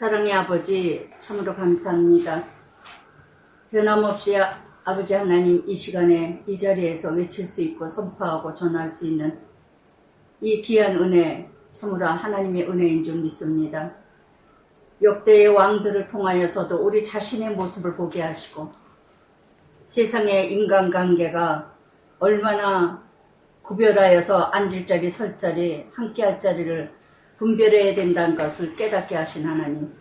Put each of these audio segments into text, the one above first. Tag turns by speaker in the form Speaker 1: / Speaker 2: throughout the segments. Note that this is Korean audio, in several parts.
Speaker 1: 사랑의 아버지, 참으로 감사합니다. 변함없이 아버지 하나님, 이 시간에 이 자리에서 외칠 수 있고 선포하고 전할 수 있는 이 귀한 은혜, 참으로 하나님의 은혜인 줄 믿습니다. 역대의 왕들을 통하여서도 우리 자신의 모습을 보게 하시고 세상의 인간관계가 얼마나 구별하여서 앉을 자리, 설 자리, 함께할 자리를 분별해야 된다는 것을 깨닫게 하신 하나님,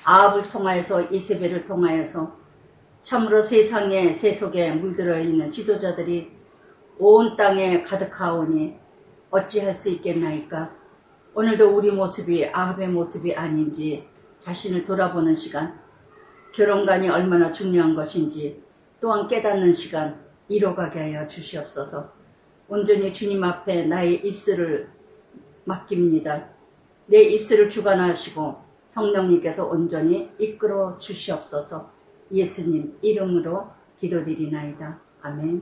Speaker 1: 아합을 통하여서 이세벨을 통하여서 참으로 세상의 세속에 물들어 있는 지도자들이 온 땅에 가득하오니 어찌할 수 있겠나이까. 오늘도 우리 모습이 아합의 모습이 아닌지 자신을 돌아보는 시간, 결혼관이 얼마나 중요한 것인지 또한 깨닫는 시간 이뤄가게 하여 주시옵소서. 온전히 주님 앞에 나의 입술을 맡깁니다. 내 입술을 주관하시고 성령님께서 온전히 이끌어 주시옵소서. 예수님 이름으로 기도드리나이다. 아멘.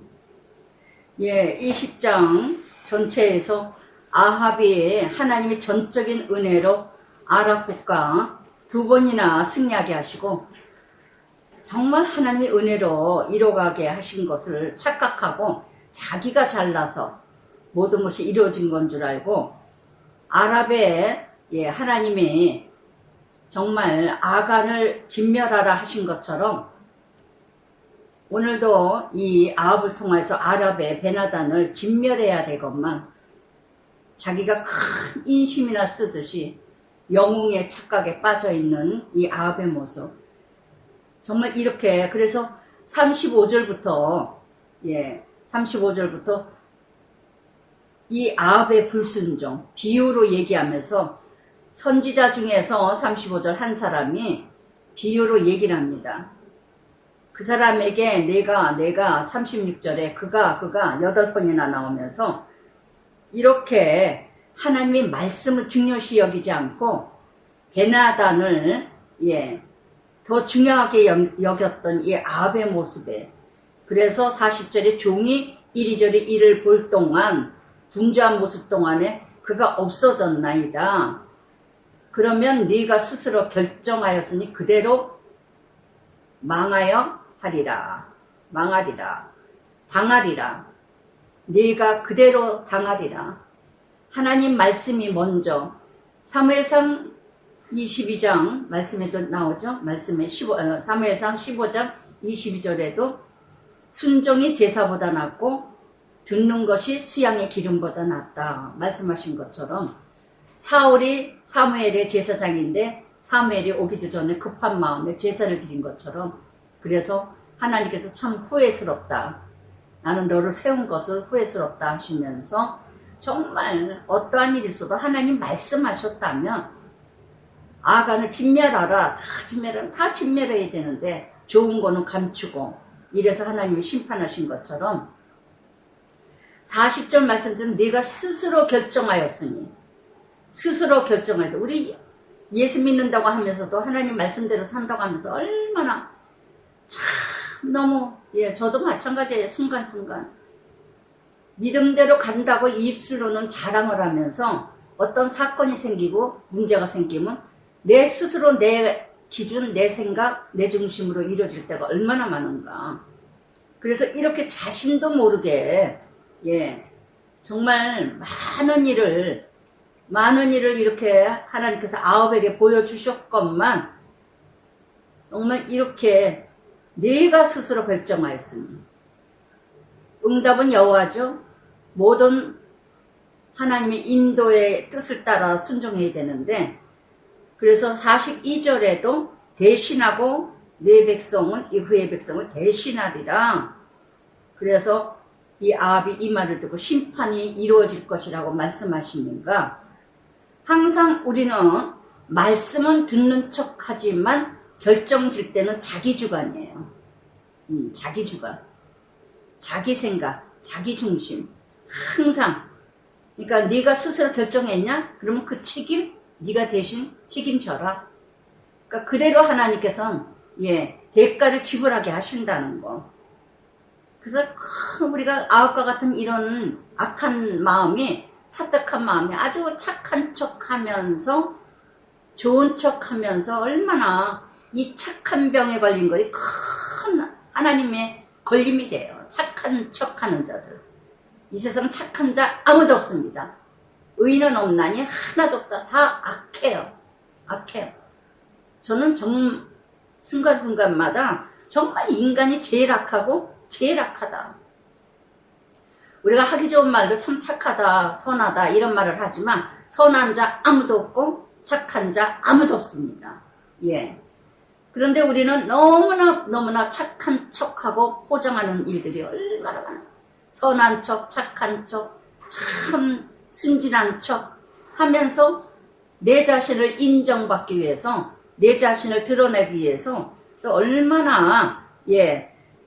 Speaker 1: 예, 이 10장 전체에서 아합이 하나님의 전적인 은혜로 아랍 국가 2번이나 승리하게 하시고 정말 하나님의 은혜로 이뤄가게 하신 것을 착각하고 자기가 잘나서 모든 것이 이루어진 건 줄 알고 아랍의 하나님이 정말 아간을 진멸하라 하신 것처럼 오늘도 이 아합을 통해서 아랍의 베나단을 진멸해야 되건만 자기가 큰 인심이나 쓰듯이 영웅의 착각에 빠져있는 이 아합의 모습, 정말 이렇게 그래서 35절부터 이 아합의 불순종 비유로 얘기하면서 선지자 중에서 35절 한 사람이 비유로 얘기를 합니다. 그 사람에게 내가 36절에 그가 8번이나 나오면서 이렇게 하나님의 말씀을 중요시 여기지 않고 베나단을 더 중요하게 여겼던 이 아합의 모습에, 그래서 40절에 종이 이리저리 이를 볼 동안 분주한 모습 동안에 그가 없어졌나이다. 그러면 네가 스스로 결정하였으니 그대로 망하리라. 당하리라. 네가 그대로 당하리라. 하나님 말씀이 먼저 사무엘상 22장 말씀에도 나오죠. 사무엘상 15장 22절에도 순종이 제사보다 낫고 듣는 것이 수양의 기름보다 낫다 말씀하신 것처럼 사무엘의 제사장인데 사무엘이 오기도 전에 급한 마음에 제사를 드린 것처럼, 그래서 하나님께서 참 후회스럽다, 나는 너를 세운 것을 후회스럽다 하시면서 정말 어떠한 일이 있어도 하나님 말씀하셨다면 아간을 진멸하라, 다 진멸해야 되는데 좋은 거는 감추고 이래서 하나님이 심판하신 것처럼 40절 말씀은 네가 스스로 결정하였으니, 우리 예수 믿는다고 하면서도 하나님 말씀대로 산다고 하면서 얼마나 참 너무 저도 마찬가지예요. 순간순간 믿음대로 간다고 입술로는 자랑을 하면서 어떤 사건이 생기고 문제가 생기면 내 스스로 내 기준, 내 생각, 내 중심으로 이루어질 때가 얼마나 많은가. 그래서 이렇게 자신도 모르게 정말 많은 일을 이렇게 하나님께서 아합에게 보여주셨건만 정말 이렇게 네가 스스로 결정하였으니, 응답은 여호와죠. 모든 하나님의 인도의 뜻을 따라 순종해야 되는데, 그래서 42절에도 대신하고 네 백성은 이후의 백성을 대신하리라. 그래서 이 아합이 이 말을 듣고 심판이 이루어질 것이라고 말씀하시는가. 항상 우리는 말씀은 듣는 척하지만 결정질 때는 자기 주관이에요. 자기 주관, 자기 생각, 자기 중심. 항상. 그러니까 네가 스스로 결정했냐? 그러면 그 책임 네가 대신 책임져라. 그러니까 그대로 하나님께서는 대가를 지불하게 하신다는 거. 그래서 우리가 아합과 같은 이런 악한 마음이, 사특한 마음이 아주 착한 척하면서 좋은 척 하면서 얼마나 이 착한 병에 걸린 거에 큰 하나님의 걸림이 돼요. 착한 척 하는 자들. 이 세상 착한 자 아무도 없습니다. 의인은 없나니 하나도 없다. 다 악해요. 악해요. 저는 순간순간마다 정말 인간이 제일 악하고 제일 악하다. 우리가 하기 좋은 말로 참 착하다, 선하다 이런 말을 하지만 선한 자 아무도 없고 착한 자 아무도 없습니다. 예. 그런데 우리는 너무나 착한 척하고 포장하는 일들이 얼마나 많아요. 선한 척, 착한 척, 참 순진한 척 하면서 내 자신을 인정받기 위해서, 내 자신을 드러내기 위해서 얼마나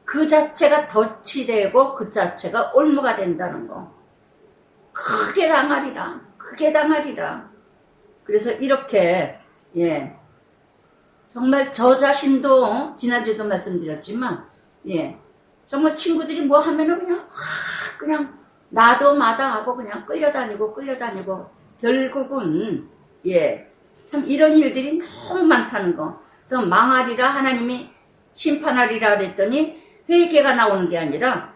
Speaker 1: 그 자체가 덫이 되고 그 자체가 올무가 된다는 거. 크게 당하리라. 크게 당하리라. 그래서 이렇게 정말 저 자신도 지난주에도 말씀드렸지만 정말 친구들이 뭐 하면은 그냥 나도 마다하고 그냥 끌려다니고 결국은 참 이런 일들이 너무 많다는 거. 그래서 망하리라 하나님이 심판하리라 그랬더니 회개가 나오는 게 아니라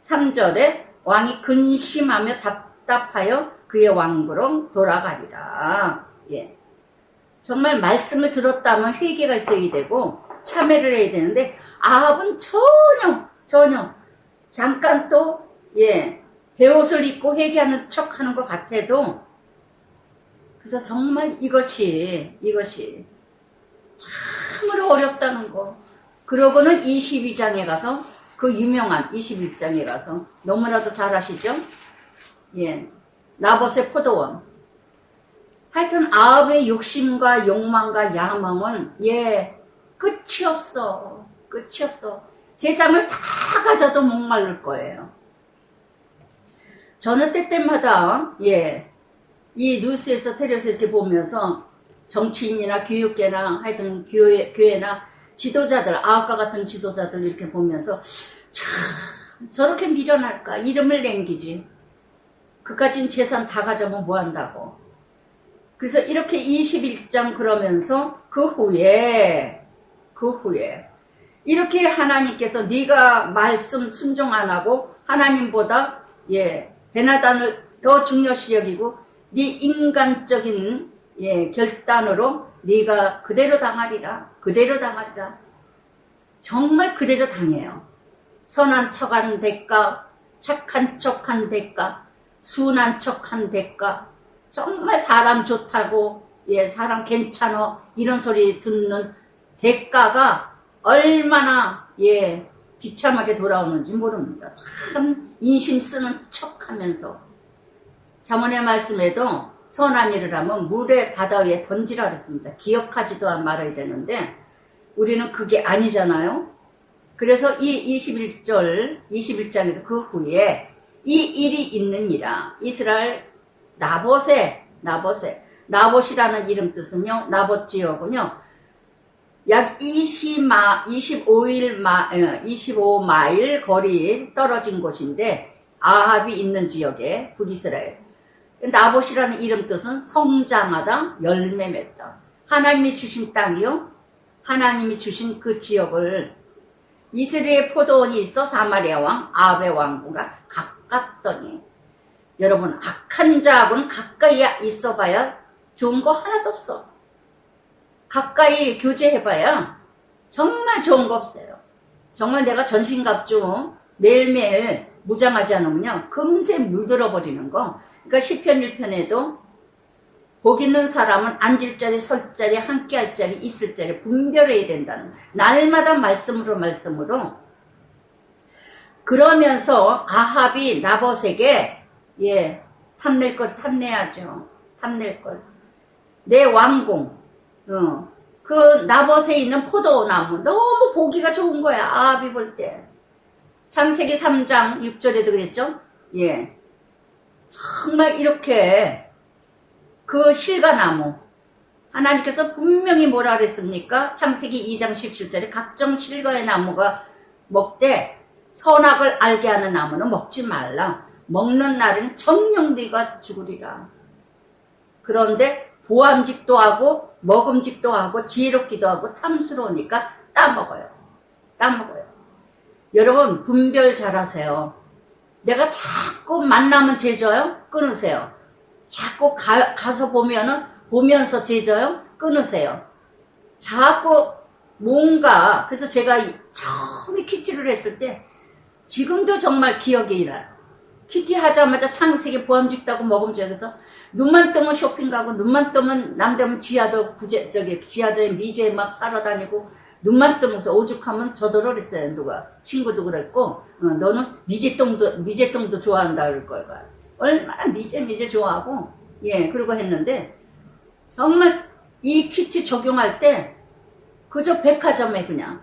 Speaker 1: 3절에 왕이 근심하며 답답하여 그의 왕국으로 돌아가리라. 정말 말씀을 들었다면 회개가 있어야 되고 참회를 해야 되는데 아합은 전혀 잠깐 또 베옷을 입고 회개하는 척하는 것 같아도 그래서 정말 이것이 참으로 어렵다는 거. 그러고는 22장에 가서 그 유명한 21장에 가서 너무나도 잘 아시죠? 나봇의 포도원. 하여튼 아합의 욕심과 욕망과 야망은 끝이 없어. 세상을 다 가져도 목마를 거예요. 저는 때때마다 이 뉴스에서 텔레비에서 이렇게 보면서 정치인이나 교육계나 하여튼 교회나 지도자들, 아합과 같은 지도자들 이렇게 보면서 참 저렇게 미련할까? 이름을 남기지. 그까진 재산 다 가져면 뭐 한다고. 그래서 이렇게 21장 그러면서 그 후에 이렇게 하나님께서 네가 말씀 순종 안 하고 하나님보다 베나단을 더 중요시 여기고 네 인간적인 결단으로 네가 그대로 당하리라. 정말 그대로 당해요. 선한 척한 대가, 착한 척한 대가, 순한 척한 대가, 정말 사람 좋다고 사람 괜찮어 이런 소리 듣는 대가가 얼마나 비참하게 돌아오는지 모릅니다. 참 인심 쓰는 척하면서 잠언의 말씀에도 선한 일을 하면 물에 바다 위에 던지라 그랬습니다. 기억하지도 말아야 되는데 우리는 그게 아니잖아요. 그래서 이 21장에서 그 후에 이 일이 있느니라. 이스라엘 나봇이라는 이름 뜻은요, 나봇 지역은요, 약 25마일 거리 떨어진 곳인데, 아합이 있는 지역에 북이스라엘. 나봇이라는 이름 뜻은 성장하다, 열매 맺다. 하나님이 주신 땅이요, 하나님이 주신 그 지역을 이스라엘 포도원이 있어 사마리아 왕 아합의 왕국과 가깝더니, 여러분 악한 자하고는 가까이 있어봐야 좋은 거 하나도 없어. 가까이 교제해봐야 정말 좋은 거 없어요. 정말 내가 전신갑주 매일매일 무장하지 않으면요 금세 물들어버리는 거. 그러니까 시편 1편에도 복 있는 사람은 앉을 자리, 설 자리, 함께 할 자리, 있을 자리 분별해야 된다는, 날마다 말씀으로 그러면서 아합이 나봇에게 탐낼 걸 탐내야죠. 탐낼 걸. 내 왕궁, 그 나봇에 있는 포도나무 너무 보기가 좋은 거야. 아합이 볼 때. 창세기 3장 6절에도 그랬죠. 정말 이렇게 그 실과나무, 하나님께서 분명히 뭐라 그랬습니까? 창세기 2장 17절에 각종 실과의 나무가 먹되 선악을 알게 하는 나무는 먹지 말라. 먹는 날은 정령 네가 죽으리라. 그런데 보암직도 하고 먹음직도 하고 지혜롭기도 하고 탐스러우니까 따먹어요. 따먹어요. 여러분 분별 잘하세요. 내가 자꾸 만나면 죄져요? 끊으세요. 자꾸 가서 보면서 죄져요? 끊으세요. 자꾸 뭔가, 그래서 제가 처음에 키티를 했을 때 지금도 정말 기억이 나요. 키티 하자마자 창세기 보암직다고 먹음직, 그래서 눈만 뜨면 쇼핑 가고 눈만 뜨면 남대문 지하도에 미제 막 살아다니고 눈만 뜨면서 오죽하면 저더러 그랬어요. 누가 친구도 그랬고 너는 미제똥도 좋아한다 그럴 걸. 얼마나 미제 좋아하고 그러고 했는데 정말 이 키티 적용할 때 그저 백화점에 그냥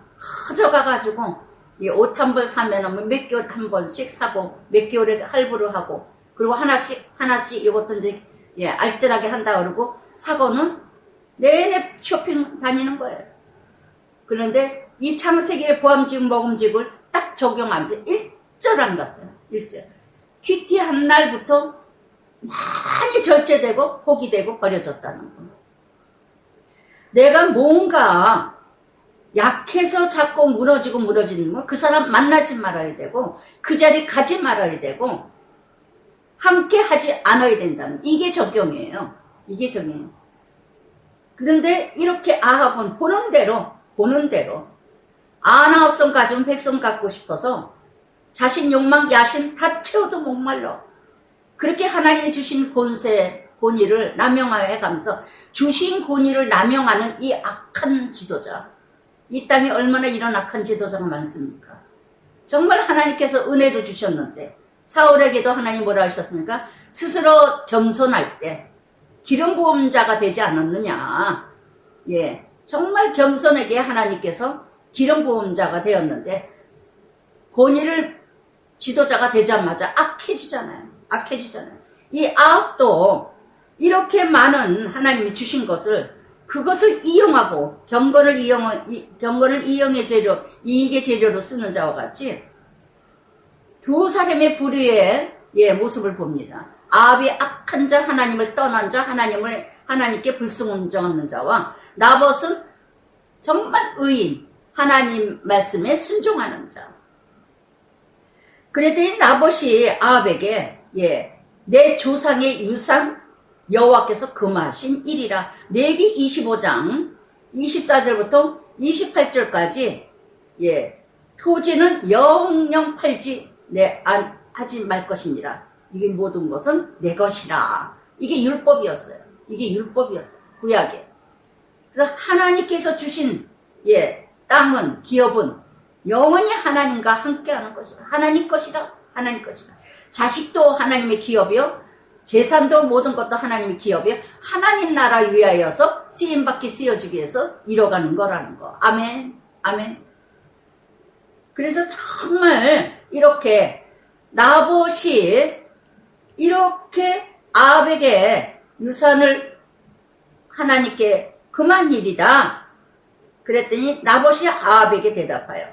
Speaker 1: 허져가가지고 이 옷 한 벌 사면은 몇 개월 한 번씩 사고 몇 개월에 할부를 하고 그리고 하나씩 이것도 이제 알뜰하게 한다 그러고 사고는 내내 쇼핑 다니는 거예요. 그런데 이 창세기의 보암직 먹음직을 딱 적용하면서 일절 안 갔어요. 일절. 큐티 한 날부터 많이 절제되고 포기되고 버려졌다는 거. 내가 뭔가 약해서 자꾸 무너지는 거, 그 사람 만나지 말아야 되고 그 자리 가지 말아야 되고 함께 하지 않아야 된다는, 이게 적용이에요. 이게 적용이에요. 그런데 이렇게 아합은 보는 대로 아나홉성 가지면 백성 갖고 싶어서 자신 욕망 야심 다 채워도 목말라. 그렇게 하나님이 주신 권위를 남용하여 가면서 주신 권위를 남용하는 이 악한 지도자, 이 땅에 얼마나 이런 악한 지도자가 많습니까? 정말 하나님께서 은혜도 주셨는데 사울에게도 하나님 뭐라 하셨습니까? 스스로 겸손할 때 기름 부은 자가 되지 않았느냐. 정말 겸손하게 하나님께서 기름 부은 자가 되었는데 권위를 지도자가 되자마자 악해지잖아요. 이 아합도 이렇게 많은 하나님이 주신 그것을 이용하고 경건을 이용의 재료, 이익의 재료로 쓰는 자와 같이 두 사람의 불의의 모습을 봅니다. 아합이 악한 자, 하나님을 떠난 자, 하나님께 불순종하는 자와 나봇은 정말 의인, 하나님 말씀에 순종하는 자. 그랬더니 나봇이 아합에게 내 조상의 유산 여호와께서 금하신 일이라. 레위 25장 24절부터 28절까지 토지는 영영 팔지 하지 말 것이니라. 이게 모든 것은 내 것이라. 이게 율법이었어요. 구약에. 그래서 하나님께서 주신 땅은, 기업은 영원히 하나님과 함께하는 것이라. 하나님 것이라. 자식도 하나님의 기업이요, 재산도 모든 것도 하나님의 기업이요, 하나님 나라 위하여서 쓰임받기 쓰여지기 위해서 이뤄가는 거라는 거. 아멘. 그래서 정말 이렇게 나봇이 이렇게 아합에게 유산을 하나님께 금한 일이다. 그랬더니 나봇이 아합에게 대답하여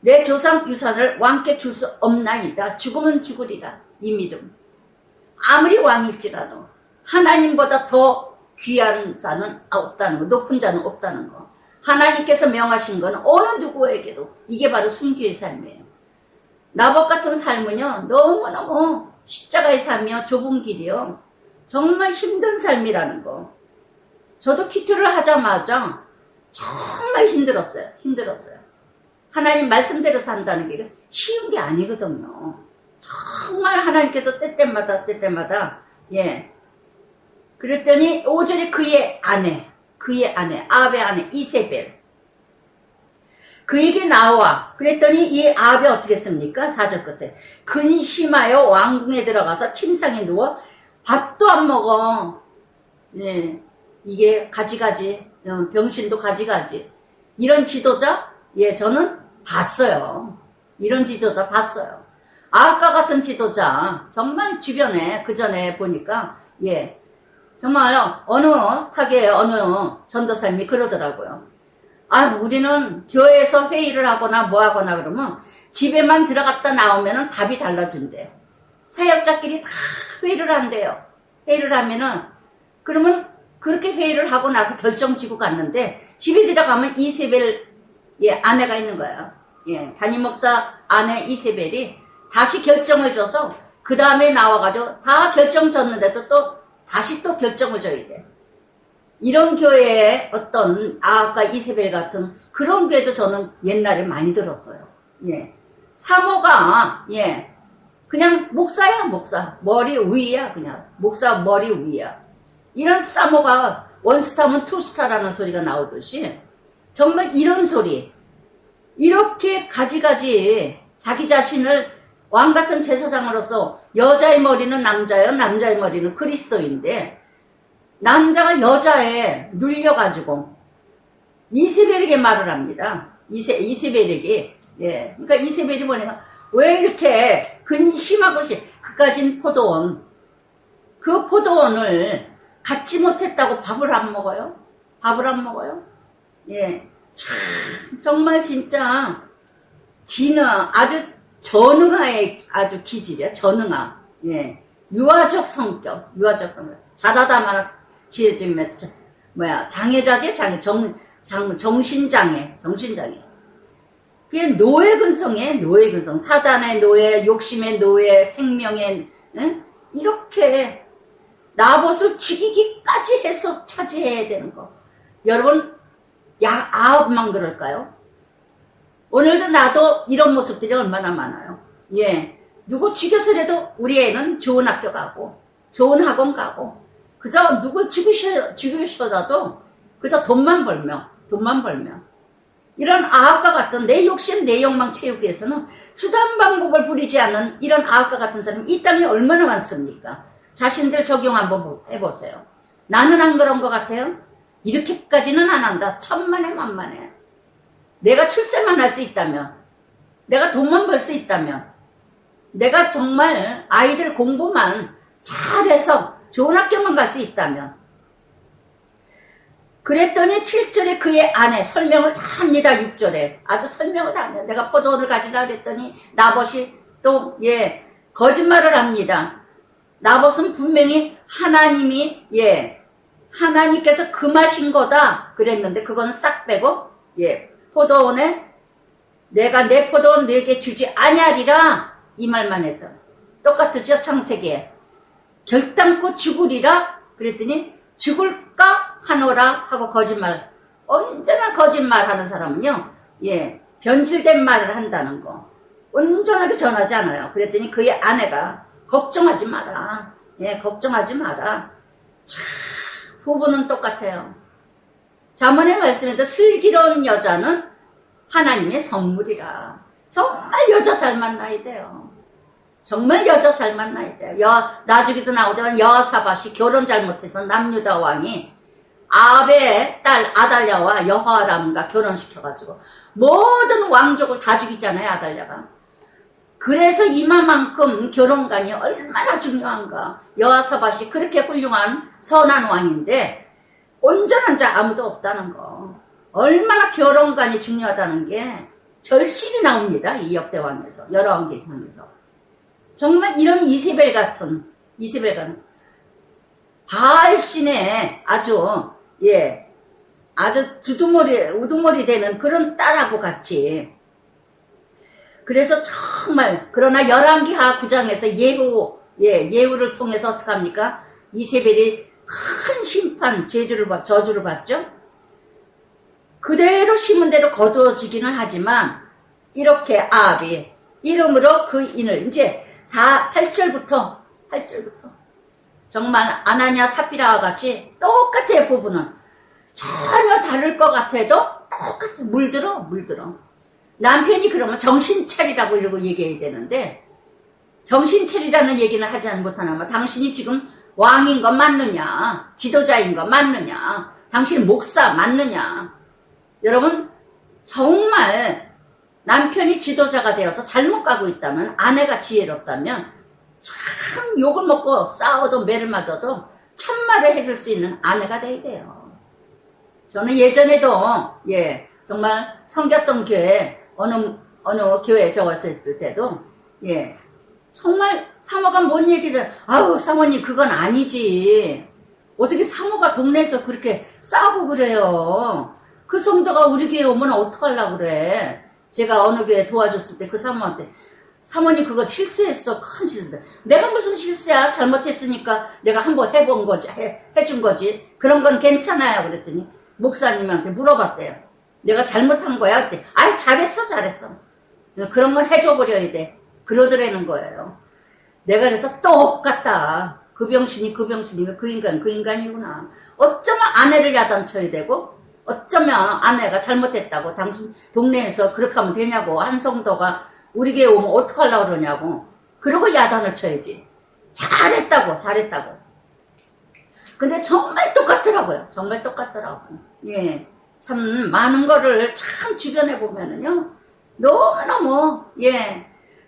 Speaker 1: 내 조상 유산을 왕께 줄 수 없나이다. 죽으면 죽으리라. 이 믿음. 아무리 왕일지라도 하나님보다 더 귀한 자는 없다는 거, 높은 자는 없다는 거. 하나님께서 명하신 건 어느 누구에게도 이게 바로 순교의 삶이에요. 나봇 같은 삶은요, 너무너무 십자가의 삶이요, 좁은 길이요, 정말 힘든 삶이라는 거. 저도 퀴트를 하자마자 정말 힘들었어요. 하나님 말씀대로 산다는 게 쉬운 게 아니거든요. 정말 하나님께서 때때마다 그랬더니 5절에 그의 아내 아합의 아내 이세벨 그에게 나와. 그랬더니 이 아합이 어떻게 했습니까? 4절 끝에 근심하여 왕궁에 들어가서 침상에 누워 밥도 안 먹어. 이게 가지가지, 병신도 가지가지. 이런 지도자, 저는 봤어요. 이런 지도자 봤어요. 아까 같은 지도자, 정말 주변에, 그 전에 보니까, 정말 어느 타계의 어느 전도사님이 그러더라고요. 우리는 교회에서 회의를 하거나 뭐 하거나 그러면 집에만 들어갔다 나오면은 답이 달라진대. 사역자끼리 다 회의를 한대요. 회의를 하면은, 그러면 그렇게 회의를 하고 나서 결정 지고 갔는데 집에 들어가면 이세벨 아내가 있는 거예요. 담임 목사 아내 이세벨이 다시 결정을 줘서 그 다음에 나와가지고 다 결정 줬는데도 또 다시 또 결정을 줘야 돼. 이런 교회에 어떤 아까 이세벨 같은 그런 교회도 저는 옛날에 많이 들었어요. 사모가 그냥 목사야 목사 머리 위야 그냥 목사 머리 위야. 이런 사모가 원스타면 투스타라는 소리가 나오듯이 정말 이런 소리 이렇게 가지가지 자기 자신을 왕같은 제사장으로서 여자의 머리는 남자예요. 남자의 머리는 그리스도인데 남자가 여자에 눌려가지고 이세벨에게 말을 합니다. 이세벨에게 그러니까 이세벨이 뭐냐 왜 이렇게 근심하고 그까진 포도원 그 포도원을 갖지 못했다고 밥을 안 먹어요? 밥을 안 먹어요? 참 정말 진짜 아주 전응아의 아주 기질이야. 전응아. 유아적 성격. 잘하다 말아 지금 장애자지 정신장애. 그게 노예 근성. 사단의 노예, 욕심의 노예, 생명의 이렇게 나봇을 죽이기까지 해서 차지해야 되는 거. 여러분 약 9만 그럴까요? 오늘도 나도 이런 모습들이 얼마나 많아요. 누구 죽여서라도 우리 애는 좋은 학교 가고 좋은 학원 가고 그저 누굴 죽이셔도 그저 돈만 벌며 이런 아합과 같은 내 욕심 내 욕망 채우기 위해서는 수단 방법을 부리지 않는 이런 아합과 같은 사람이 이 땅에 얼마나 많습니까? 자신들 적용 한번 해보세요. 나는 안 그런 것 같아요? 이렇게까지는 안 한다. 천만에 만만해. 내가 출세만 할 수 있다면 내가 돈만 벌 수 있다면 내가 정말 아이들 공부만 잘해서 좋은 학교만 갈 수 있다면 그랬더니 7절에 그의 아내 설명을 다 합니다. 6절에 아주 설명을 다 합니다. 내가 포도원을 가지라 그랬더니 나봇이 또 거짓말을 합니다. 나봇은 분명히 하나님께서 금하신 거다 그랬는데 그거는 싹 빼고 포도원에 내가 내 포도원 너에게 주지 아니하리라 이 말만 했다. 똑같으죠? 창세기에 결단코 죽으리라 그랬더니 죽을까 하노라 하고 거짓말. 언제나 거짓말하는 사람은요 변질된 말을 한다는 거 온전하게 전하지 않아요. 그랬더니 그의 아내가 걱정하지 마라. 걱정하지 마라. 참 부부는 똑같아요. 잠언의 말씀에도 슬기로운 여자는 하나님의 선물이라. 정말 여자 잘 만나야 돼요. 정말 여자 잘 만나야 돼요. 나중에도 나오지만 여호사밧이 결혼 잘못해서 남유다 왕이 아합의 딸 아달랴와 여호아람과 결혼시켜가지고 모든 왕족을 다 죽이잖아요. 아달랴가. 그래서 이마만큼 결혼관이 얼마나 중요한가. 여호사밧이 그렇게 훌륭한 선한 왕인데 온전한 자 아무도 없다는 거. 얼마나 결혼관이 중요하다는 게 절실히 나옵니다. 이 역대왕에서 열왕기상에서. 정말 이런 이세벨 같은 바알신의 아주 우두머리 되는 그런 딸하고 같이. 그래서 정말 그러나 열왕기하 9장에서 예후를 통해서 어떻게 합니까? 이세벨이 큰 심판 저주를 받죠. 그대로 심은 대로 거두어지기는 하지만 이렇게 아합이 이름으로 그 인을 이제 8절부터 정말 아나니아 사피라와 같이 똑같아요. 부부는 전혀 다를 것 같아도 똑같아. 물들어. 남편이 그러면 정신 차리라고 이러고 얘기해야 되는데 정신 차리라는 얘기는 하지 못하나 당신이 지금 왕인 거 맞느냐, 지도자인 거 맞느냐, 당신 목사 맞느냐. 여러분 정말 남편이 지도자가 되어서 잘못 가고 있다면 아내가 지혜롭다면 참 욕을 먹고 싸워도 매를 맞아도 참말을 해줄 수 있는 아내가 돼야 돼요. 저는 예전에도 정말 섬겼던 교회 어느 교회에 적었을 때도 정말 사모가 뭔 얘기든 아우 사모님 그건 아니지. 어떻게 사모가 동네에서 그렇게 싸고 그래요. 그 성도가 우리 교회 오면 어떡하려고 그래. 제가 어느 교회 도와줬을 때 그 사모한테 사모님 그거 실수했어. 큰 실수. 내가 무슨 실수야. 잘못했으니까 내가 한번 해본 거지. 해준 거지. 그런 건 괜찮아요. 그랬더니 목사님한테 물어봤대요. 내가 잘못한 거야? 그때 아이 잘했어. 그런 건 해줘버려야 돼. 그러더라는 거예요. 내가 그래서 똑같다. 그 병신이 그 인간이구나. 어쩌면 아내를 야단쳐야 되고 어쩌면 아내가 잘못했다고 당신 동네에서 그렇게 하면 되냐고 한 성도가 우리 교회 오면 어떡하려고 그러냐고 그러고 야단을 쳐야지. 잘했다고. 근데 정말 똑같더라고요. 예, 참 많은 거를 참 주변에 보면은요 너무너무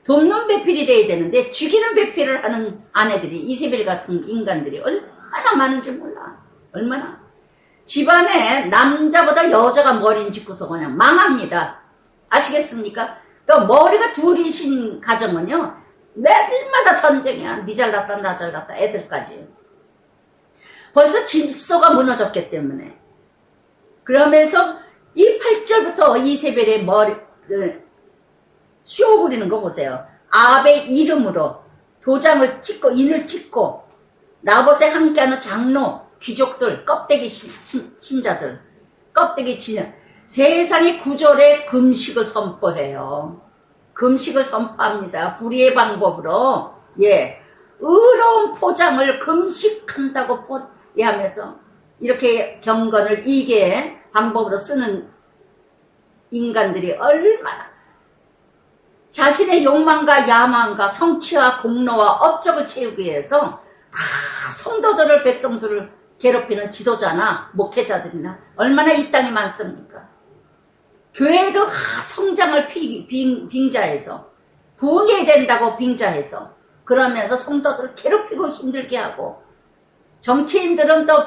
Speaker 1: 돕는 배필이 돼야 되는데 죽이는 배필을 하는 아내들이 이세벨 같은 인간들이 얼마나 많은지 몰라. 얼마나 집안에 남자보다 여자가 머리를 짚고서 그냥 망합니다. 아시겠습니까? 또 머리가 둘이신 가정은요 매일마다 전쟁이야. 니 잘났다 나 잘났다 애들까지. 벌써 질서가 무너졌기 때문에. 그러면서 이 8절부터 이세벨의 머리 쇼 부리는 거 보세요. 아합의 이름으로 도장을 찍고 인을 찍고 나봇에 함께하는 장로 귀족들 껍데기 신자들 껍데기 신자 세상의 구절에 금식을 선포해요. 금식을 선포합니다. 불의의 방법으로 의로운 포장을 금식한다고 하면서 이렇게 경건을 이게 방법으로 쓰는 인간들이 얼마나 자신의 욕망과 야망과 성취와 공로와 업적을 채우기 위해서 다 성도들을 백성들을 괴롭히는 지도자나 목회자들이나 얼마나 이 땅에 많습니까? 교회도 성장을 빙자해서 부흥해야 된다고 빙자해서 그러면서 성도들을 괴롭히고 힘들게 하고 정치인들은 또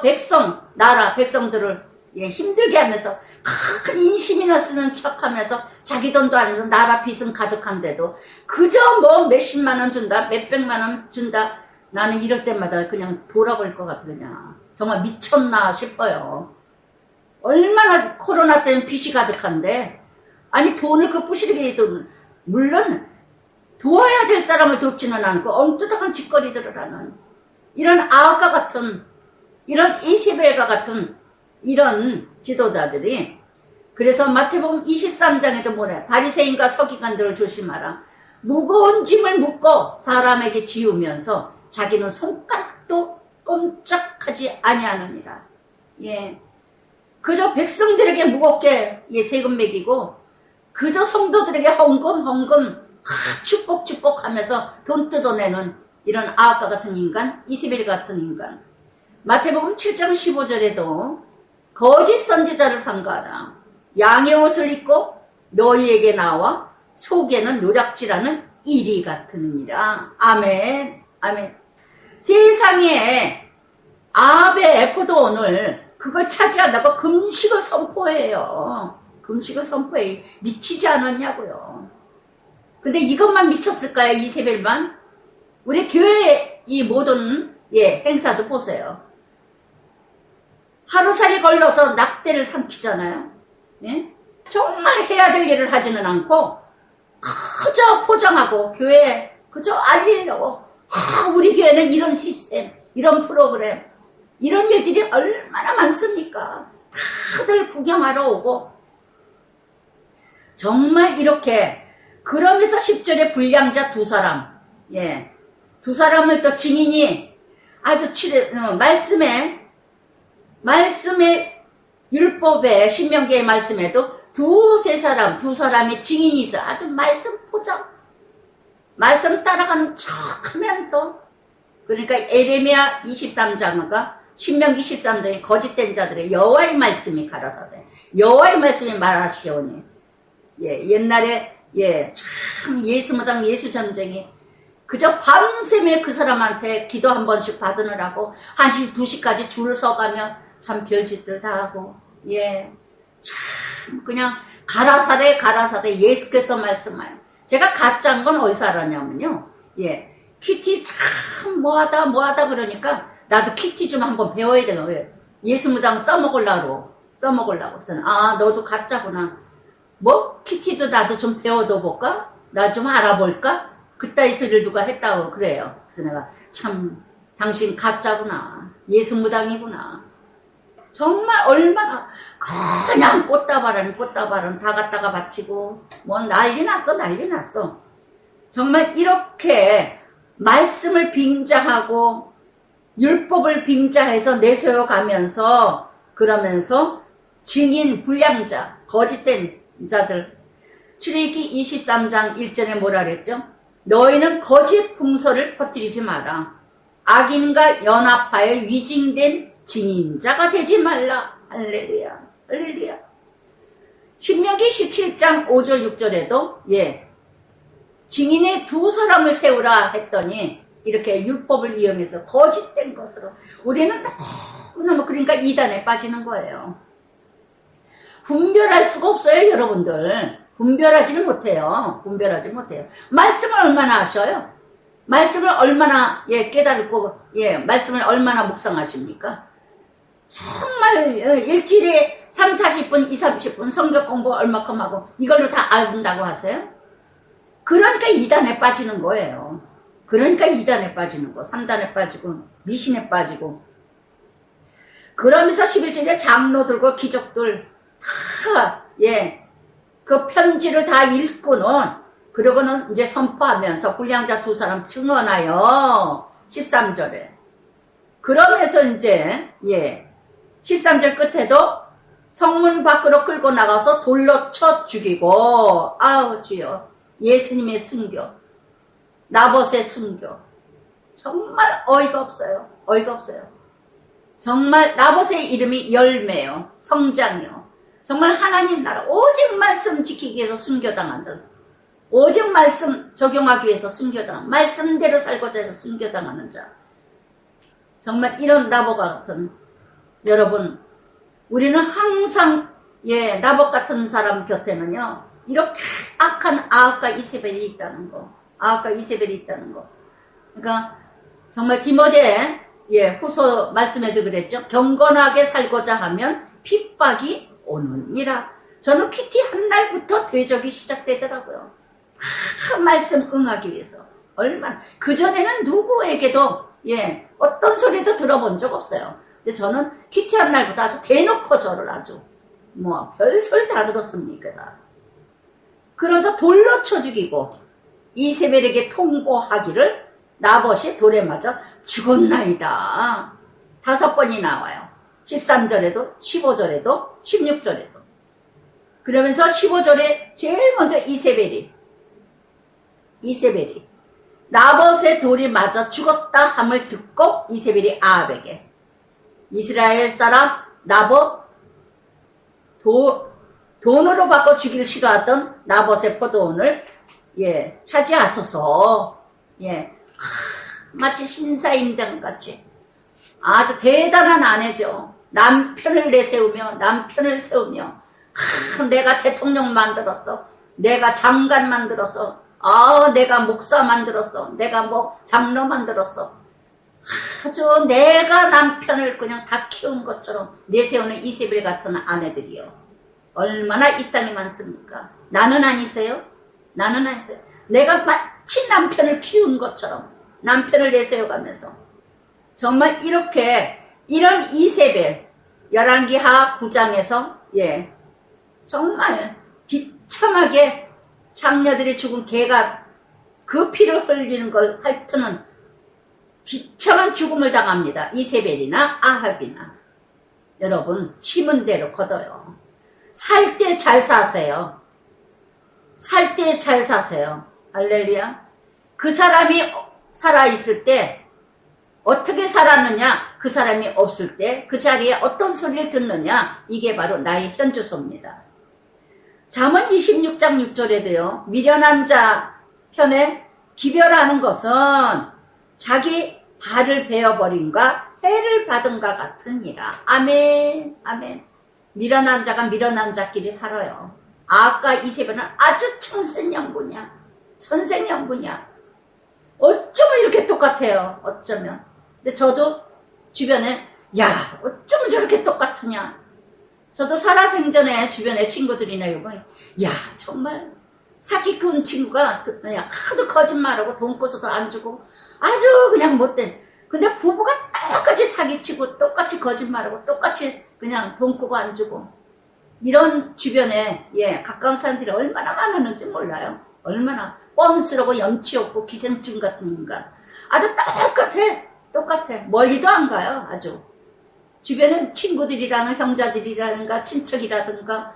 Speaker 1: 나라 백성들을 힘들게 하면서 큰 인심이나 쓰는 척하면서 자기 돈도 아니고 나라 빚은 가득한데도 그저 뭐 몇십만 원 준다 몇백만 원 준다. 나는 이럴 때마다 그냥 돌아볼 것 같아. 그냥 정말 미쳤나 싶어요. 얼마나 코로나 때문에 빚이 가득한데 아니 돈을 그 부실하게 해도 물론 도와야 될 사람을 돕지는 않고 엉뚱한 짓거리들을 하는 이런 아합과 같은 이런 이세벨과 같은 이런 지도자들이 그래서 마태복음 23장에도 뭐래? 바리새인과 서기관들을 조심하라. 무거운 짐을 묶고 사람에게 지우면서 자기는 손가락도 꼼짝하지 아니하느니라. 그저 백성들에게 무겁게 세금 매기고 그저 성도들에게 헌금 축복하면서 돈 뜯어내는 이런 아합과 같은 인간, 이세벨 같은 인간. 마태복음 7장 15절에도 거짓 선지자를 삼가하라. 양의 옷을 입고 너희에게 나와 속에는 노략질하는 이리 같으니라. 아멘. 세상에 아합의 포도원을 그걸 차지하려고 금식을 선포해요. 미치지 않았냐고요. 근데 이것만 미쳤을까요? 이세벨만? 우리 교회 이 모든 행사도 보세요. 하루살이 걸러서 낙대를 삼키잖아요. 정말 해야 될 일을 하지는 않고 그저 포장하고 교회에 그저 알리려고 우리 교회는 이런 시스템 이런 프로그램 이런 일들이 얼마나 많습니까? 다들 구경하러 오고 정말 이렇게 그러면서 10절에 불량자 두 사람 두 사람을 또 증인이 아주 말씀의 율법의 신명기의 말씀에도 두 사람이 증인이 있어. 아주 말씀 따라가는 척 하면서 그러니까 에레미야 23장과 신명기 13장에 거짓된 자들의 여호와의 말씀이 가라사대 여호와의 말씀이 말하시오니 옛날에 참 예수무당 예수전쟁이 그저 밤샘에 그 사람한테 기도 한 번씩 받으느라고 1시 2시까지 줄 서가며 참 별짓들 다 하고 참 그냥 가라사대 예수께서 말씀하여 제가 가짜인 건 어디서 알았냐면요 큐티 참 뭐하다 그러니까 나도 키티 좀 한번 배워야 되나. 왜? 예수무당 써먹으려고. 그래서 아, 너도 가짜구나. 뭐? 키티도 나도 좀 배워도 볼까? 나 좀 알아볼까? 그따위 소리를 누가 했다고 그래요. 그래서 내가 참 당신 가짜구나. 예수무당이구나. 정말 얼마나 그냥 꽃다발은 다 갖다가 바치고 뭐 난리 났어. 정말 이렇게 말씀을 빙자하고 율법을 빙자해서 내세워 가면서 그러면서 증인 불량자 거짓된 자들 출애굽기 23장 1절에 뭐라 그랬죠? 너희는 거짓 풍설을 퍼뜨리지 마라. 악인과 연합하여 위증된 증인자가 되지 말라. 할렐루야. 할렐루야. 신명기 17장 5절 6절에도 증인의 두 사람을 세우라 했더니 이렇게 율법을 이용해서 거짓된 것으로 우리는 너무나 그러니까 이단에 빠지는 거예요. 분별할 수가 없어요, 여러분들. 분별하지 못해요. 말씀을 얼마나 하셔요? 말씀을 얼마나 깨달고 말씀을 얼마나 묵상하십니까? 정말 일주일에 3, 40분, 2, 30분 성경 공부 얼마큼 하고 이걸로 다 안다고 하세요? 그러니까 이단에 빠지는 거예요. 그러니까 이단에 빠지는 거. 3단에 빠지고 미신에 빠지고 그러면서 11절에 장로들과 기족들 다 그 편지를 다 읽고는 그러고는 이제 선포하면서 불량자 두 사람 증언하여 13절에 그러면서 이제 13절 끝에도 성문 밖으로 끌고 나가서 돌로 쳐 죽이고 아우 주여 예수님의 순교 나봇의 순교 정말 어이가 없어요. 정말 나봇의 이름이 열매요. 성장이요. 정말 하나님 나라 오직 말씀 지키기 위해서 순교당한 자 오직 말씀 적용하기 위해서 순교당한 말씀대로 살고자 해서 순교당하는 자 정말 이런 나봇 같은 여러분 우리는 항상 나봇 같은 사람 곁에는요 이렇게 악한 아합과 이세벨이 있다는 거 그러니까 정말 디모데 후서 말씀에도 그랬죠. 경건하게 살고자 하면 핍박이 오느니라. 저는 큐티 한 날부터 대적이 시작되더라고요. 말씀 응하기 위해서 얼마나 그전에는 누구에게도 어떤 소리도 들어본 적 없어요. 근데 저는 큐티 한 날부터 아주 대놓고 저를 아주 뭐 별소리 다 들었습니까. 그래서 돌로 쳐 죽이고 이세벨에게 통보하기를 나봇이 돌에 맞아 죽었나이다. 5번이 나와요. 13절에도 15절에도 16절에도 그러면서 15절에 제일 먼저 이세벨이 나봇의 돌이 맞아 죽었다 함을 듣고 이세벨이 아합에게 이스라엘 사람 나봇 돈으로 바꿔 주기를 싫어하던 나봇의 포도원을 차지하소서. 마치 신사임당 같이 아주 대단한 아내죠. 남편을 세우며 내가 대통령 만들었어. 내가 장관 만들었어. 내가 목사 만들었어. 내가 뭐 장로 만들었어. 아주 내가 남편을 그냥 다 키운 것처럼 내세우는 이세벨 같은 아내들이요. 얼마나 이 땅에 많습니까? 나는 아니세요? 내가 마치 남편을 키운 것처럼 남편을 내세워가면서 정말 이런 이세벨 열왕기하 9장에서 정말 비참하게 장녀들이 죽은 개가 그 피를 흘리는 걸 핥는 비참한 죽음을 당합니다. 이세벨이나 아합이나 여러분 심은 대로 거둬요. 살 때 잘 사세요. 할렐루야. 그 사람이 살아있을 때 어떻게 살았느냐, 그 사람이 없을 때 그 자리에 어떤 소리를 듣느냐, 이게 바로 나의 현주소입니다. 잠언 26장 6절에도요 미련한 자 편에 기별하는 것은 자기 발을 베어버림과 해를 받은가 같으니라. 아멘. 미련한 자가 미련한 자끼리 살아요. 아합과 이세벨은 아주 천생연분이야. 어쩌면 이렇게 똑같아요. 어쩌면. 근데 저도 주변에 야 어쩜 저렇게 똑같으냐. 저도 살아생전에 주변에 친구들이나 이거 야 정말 사기꾼 친구가 그냥 하도 거짓말하고 돈 꿔서도 안 주고 아주 그냥 못된. 근데 부부가 똑같이 사기치고 똑같이 거짓말하고 똑같이 그냥 돈 꿔고 안 주고 이런 주변에 가까운 사람들이 얼마나 많았는지 몰라요. 얼마나 뻔스러고 염치 없고 기생충 같은 인간. 아주 똑같아. 멀리도 안 가요. 아주 주변은 친구들이라는 형제들이라든가 친척이라든가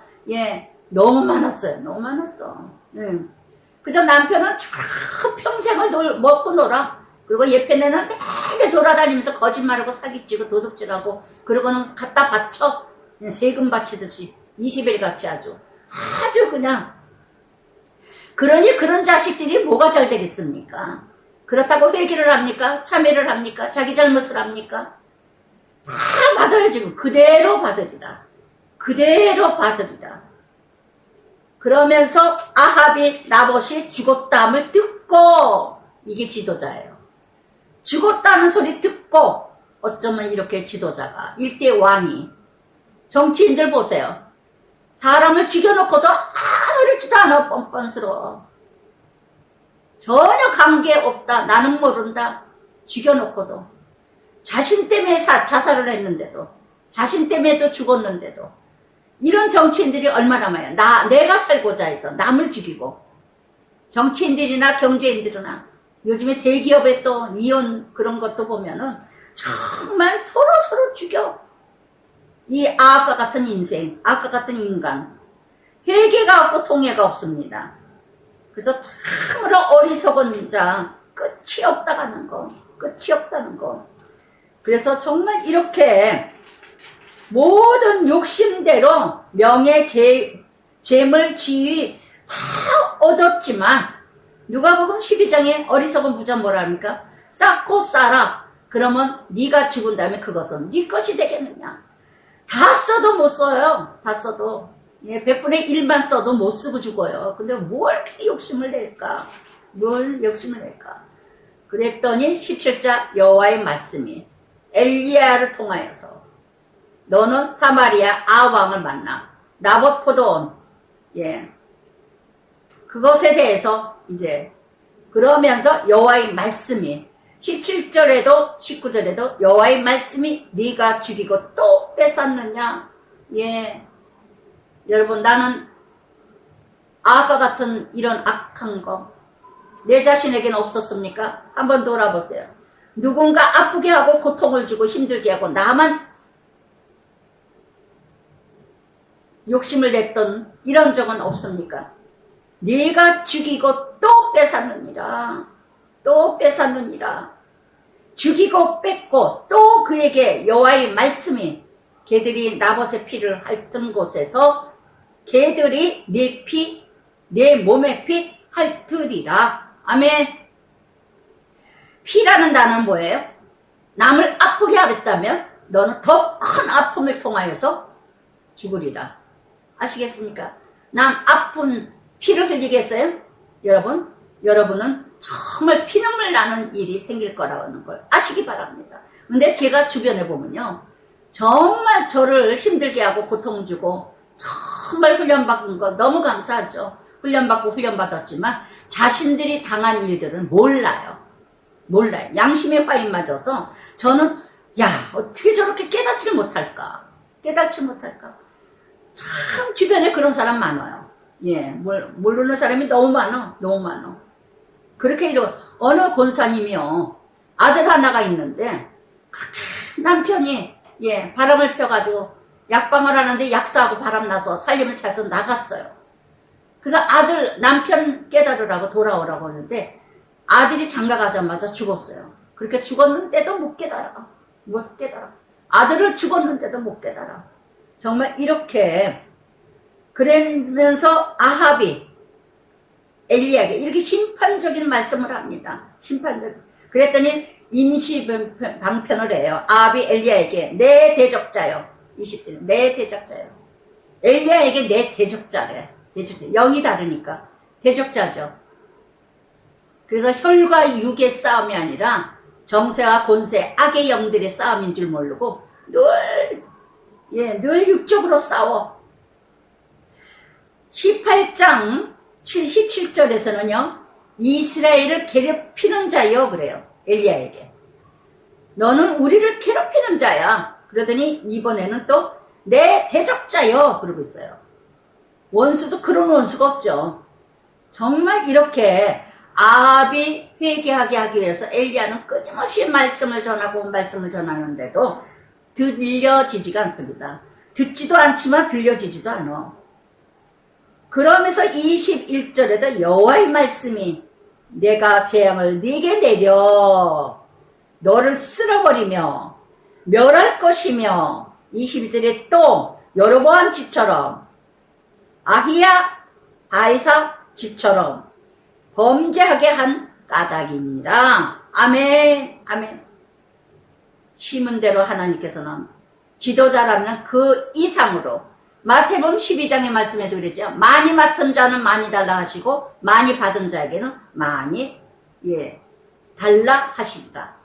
Speaker 1: 너무 많았어요. 너무 많았어. 그래서 남편은 쭉 평생을 먹고 놀아. 그리고 예편에는 매일 돌아다니면서 거짓말하고 사기치고 도둑질하고 그러고는 갖다 바쳐. 세금 바치듯이 20일 같이 아주 그냥. 그러니 그런 자식들이 뭐가 잘 되겠습니까? 그렇다고 회개를 합니까? 참회를 합니까? 자기 잘못을 합니까? 다 받아요. 지금 그대로 받으리라. 그러면서 아합이 나봇이 죽었다함을 듣고, 이게 지도자예요. 죽었다는 소리 듣고 어쩌면 이렇게 지도자가 일대 왕이, 정치인들 보세요. 사람을 죽여놓고도 아무렇지도 않아. 뻔뻔스러워. 전혀 관계없다. 나는 모른다. 죽여놓고도. 자신 때문에 자살을 했는데도, 자신 때문에도 죽었는데도, 이런 정치인들이 얼마나 많아요. 내가 살고자 해서 남을 죽이고, 정치인들이나 경제인들이나 요즘에 대기업에 또 이혼 그런 것도 보면은 정말 서로 죽여. 이 아합과 같은 인생, 아합과 같은 인간, 회개가 없고 통해가 없습니다. 그래서 참으로 어리석은 자, 끝이 없다는 거. 그래서 정말 이렇게 모든 욕심대로 명예, 재물, 지위 다 얻었지만, 누가복음 12장에 어리석은 부자 뭐라 합니까? 쌓고 쌓아. 그러면 네가 죽은 다음에 그것은 네 것이 되겠느냐. 다 써도 못 써요. 다 써도. 100분의 1만 써도 못 쓰고 죽어요. 근데 뭘 이렇게 욕심을 낼까? 그랬더니 17절 여호와의 말씀이 엘리야를 통하여서 너는 사마리아 아합왕을 만나 나봇 포도원 그것에 대해서 이제 그러면서 여호와의 말씀이 17절에도 19절에도 여호와의 말씀이 네가 죽이고 또 뺏었느냐. 여러분, 나는 아합과 같은 이런 악한 거 내 자신에게는 없었습니까? 한번 돌아보세요. 누군가 아프게 하고 고통을 주고 힘들게 하고 나만 욕심을 냈던 이런 적은 없습니까? 네가 죽이고 또 뺏었느니라. 죽이고 뺏고 또 그에게 여호와의 말씀이 걔들이 나봇의 피를 핥은 곳에서 걔들이 내 피, 내 몸의 피 핥으리라. 아멘. 피라는 단어는 뭐예요? 남을 아프게 하겠다면 너는 더 큰 아픔을 통하여서 죽으리라. 아시겠습니까? 남 아픈 피를 흘리겠어요? 여러분은 정말 피눈물 나는 일이 생길 거라는 걸 아시기 바랍니다. 근데 제가 주변에 보면요, 정말 저를 힘들게 하고 고통 주고 정말 훈련받은 거 너무 감사하죠. 훈련받았지만 자신들이 당한 일들은 몰라요. 양심의 화인 맞아서 저는 어떻게 저렇게 깨닫지 못할까. 참 주변에 그런 사람 많아요. 모르는 사람이 너무 많아. 그렇게 어느 권사님이요, 아들 하나가 있는데 남편이 바람을 펴가지고 약방을 하는데 약사하고 바람나서 살림을 차서 나갔어요. 그래서 남편 깨달으라고 돌아오라고 하는데 아들이 장가가자마자 죽었어요. 그렇게 죽었는데도 못 깨달아. 아들을 죽었는데도 못 깨달아. 정말 이렇게. 그러면서 아합이 엘리야에게 이렇게 심판적인 말씀을 합니다. 그랬더니 임시방편을 해요. 아합이 엘리야에게 내 대적자요. 20절 내 대적자요. 엘리야에게 내 대적자래. 영이 다르니까 대적자죠. 그래서 혈과 육의 싸움이 아니라 정세와 권세, 악의 영들의 싸움인 줄 모르고 늘 육적으로 싸워. 18장 77절에서는요. 이스라엘을 괴롭히는 자여 그래요. 엘리야에게. 너는 우리를 괴롭히는 자야. 그러더니 이번에는 또 내 대적자여 그러고 있어요. 원수도 그런 원수가 없죠. 정말 이렇게 아합이 회개하게 하기 위해서 엘리야는 끊임없이 말씀을 전하고 말씀을 전하는데도 들려지지가 않습니다. 듣지도 않지만 들려지지도 않아. 그러면서 21절에도 여호와의 말씀이 내가 재앙을 네게 내려 너를 쓸어버리며 멸할 것이며 22절에 또 여로보암 집처럼 아히야 바이사 집처럼 범죄하게 한 까닭이니라. 아멘. 아멘. 심은 대로 하나님께서는 지도자라면 그 이상으로 마태복음 12장의 말씀에도 그랬죠. 많이 맡은 자는 많이 달라 하시고 많이 받은 자에게는 많이 달라 하십니다.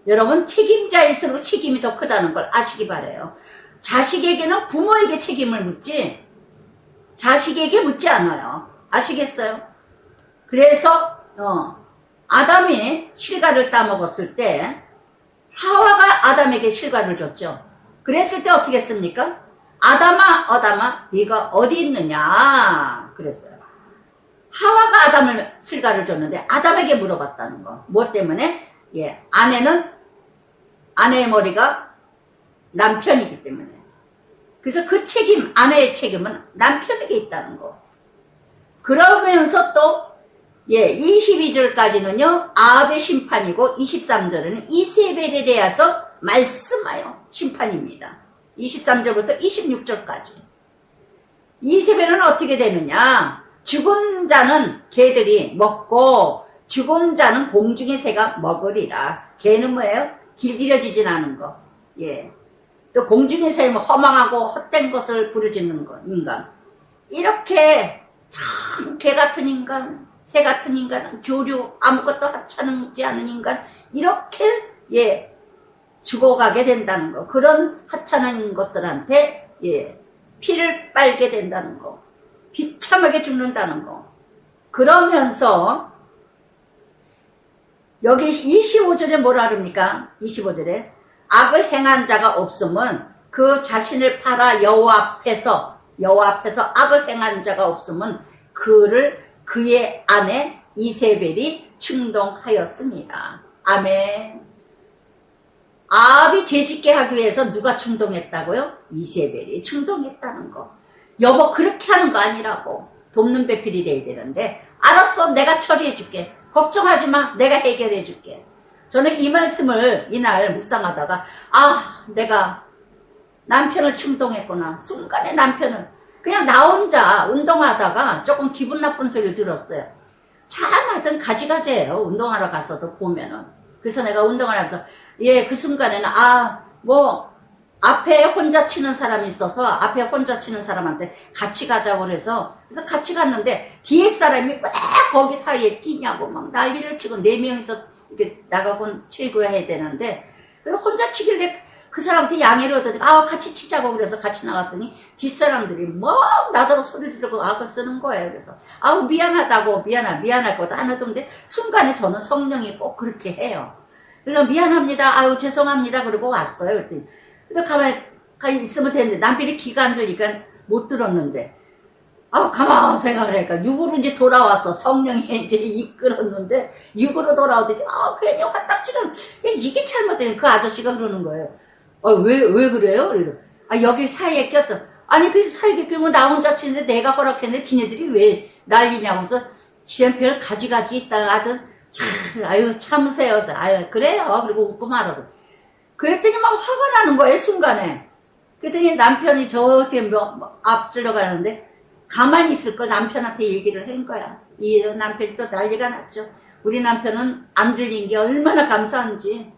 Speaker 1: 여러분 책임자일수록 책임이 더 크다는 걸 아시기 바라요. 자식에게는 부모에게 책임을 묻지 자식에게 묻지 않아요. 아시겠어요? 그래서 아담이 실과를 따먹었을 때 하와가 아담에게 실과를 줬죠. 그랬을 때 어떻게 했습니까? 아담아 네가 어디 있느냐 그랬어요. 하와가 아담을 실과를 줬는데 아담에게 물어봤다는 거. 뭐 때문에? 아내의 머리가 남편이기 때문에. 그래서 그 책임, 아내의 책임은 남편에게 있다는 거. 그러면서 또 22절까지는요 아합의 심판이고 23절에는 이세벨에 대해서 말씀하여 심판입니다. 23절부터 26절까지. 이세벨은 어떻게 되느냐? 죽은 자는 개들이 먹고 죽은 자는 공중의 새가 먹으리라. 개는 뭐예요? 길들여지진 않은 거. 또 공중의 새 허망하고 헛된 것을 부르짖는 거. 인간. 이렇게 참 개 같은 인간, 새 같은 인간은 교류 아무것도 하찮지 않은 인간 이렇게 죽어가게 된다는 거. 그런 하찮은 것들한테 피를 빨게 된다는 거. 비참하게 죽는다는 거. 그러면서 여기 25절에 뭐라 그럽니까? 25절에 악을 행한 자가 없으면 그 자신을 팔아 여호와 앞에서 악을 행한 자가 없으면 그의 아내 이세벨이 충동하였습니다. 아멘. 아합이 죄짓게 하기 위해서 누가 충동했다고요? 이세벨이 충동했다는 거. 여보 그렇게 하는 거 아니라고. 돕는 배필이 돼야 되는데 알았어 내가 처리해 줄게. 걱정하지 마 내가 해결해 줄게. 저는 이 말씀을 이날 묵상하다가 내가 남편을 충동했구나. 순간에 남편을 그냥 나 혼자 운동하다가 조금 기분 나쁜 소리를 들었어요. 참 하여튼 가지가지예요. 운동하러 가서도 보면은. 그래서 내가 운동을 하면서 그 순간에는 앞에 혼자 치는 사람이 있어서 앞에 혼자 치는 사람한테 같이 가자고 그래서 같이 갔는데 뒤에 사람이 막 거기 사이에 끼냐고 막 난리를 치고 4명이서 이렇게 나가고 치고해야 되는데 그래서 혼자 치길래 그 사람한테 양해를 얻더니 같이 치자고 그래서 같이 나갔더니 뒷사람들이 막 나더러 소리를 지르고 악을 쓰는 거예요. 그래서 미안하다고 미안할 것도 하나도 없는데 순간에 저는 성령이 꼭 그렇게 해요. 그래서 미안합니다. 죄송합니다. 그러고 왔어요. 그랬더니 가만히 있으면 되는데 남편이 귀가 안 들리니까 못 들었는데 가만 생각을 하니까 육으로 이제 돌아왔어. 성령이 이제 이끌었는데 육으로 돌아오더니 괜히 화딱지가 이게 잘못된 그 아저씨가 그러는 거예요. 왜 그래요? 그래서 여기 사이에 꼈다. 아니 그 사이에 끼면 나 혼자 치는데 내가 허락했는데 지네들이 왜 난리냐고. 그래서 지연편을 가지가지 있다가 하든 참으세요. 그래요. 그리고 웃고 말아서. 그랬더니 막 화가 나는 거예요, 순간에. 그랬더니 남편이 저렇게 앞질러 가는데, 가만히 있을 걸 남편한테 얘기를 한 거야. 이 남편이 또 난리가 났죠. 우리 남편은 안 들린 게 얼마나 감사한지.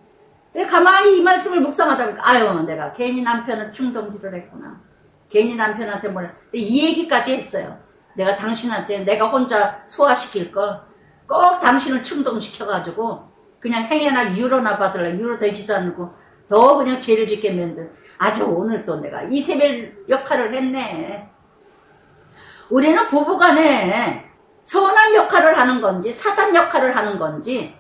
Speaker 1: 가만히 이 말씀을 묵상하다 보니까, 내가 괜히 남편은 충동질을 했구나. 괜히 남편한테 이 얘기까지 했어요. 내가 당신한테 내가 혼자 소화시킬 걸 꼭 당신을 충동시켜가지고, 그냥 행여나 유로나 받으려 유로 되지도 않고 더 그냥 죄를 짓게 만든 아주 오늘 또 내가 이세벨 역할을 했네. 우리는 부부간에 선한 역할을 하는 건지 사단 역할을 하는 건지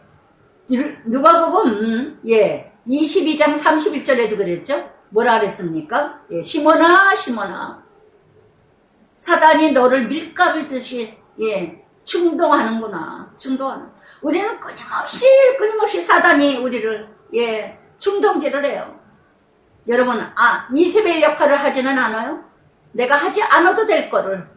Speaker 1: 누가복음 22장 31절에도 그랬죠. 뭐라 그랬습니까? 시몬아 시몬아 사단이 너를 밀가루듯이 충동하는구나. 충동하는. 우리는 끊임없이 사단이 우리를 충동질을 해요. 여러분, 이세벨 역할을 하지는 않아요? 내가 하지 않아도 될 거를,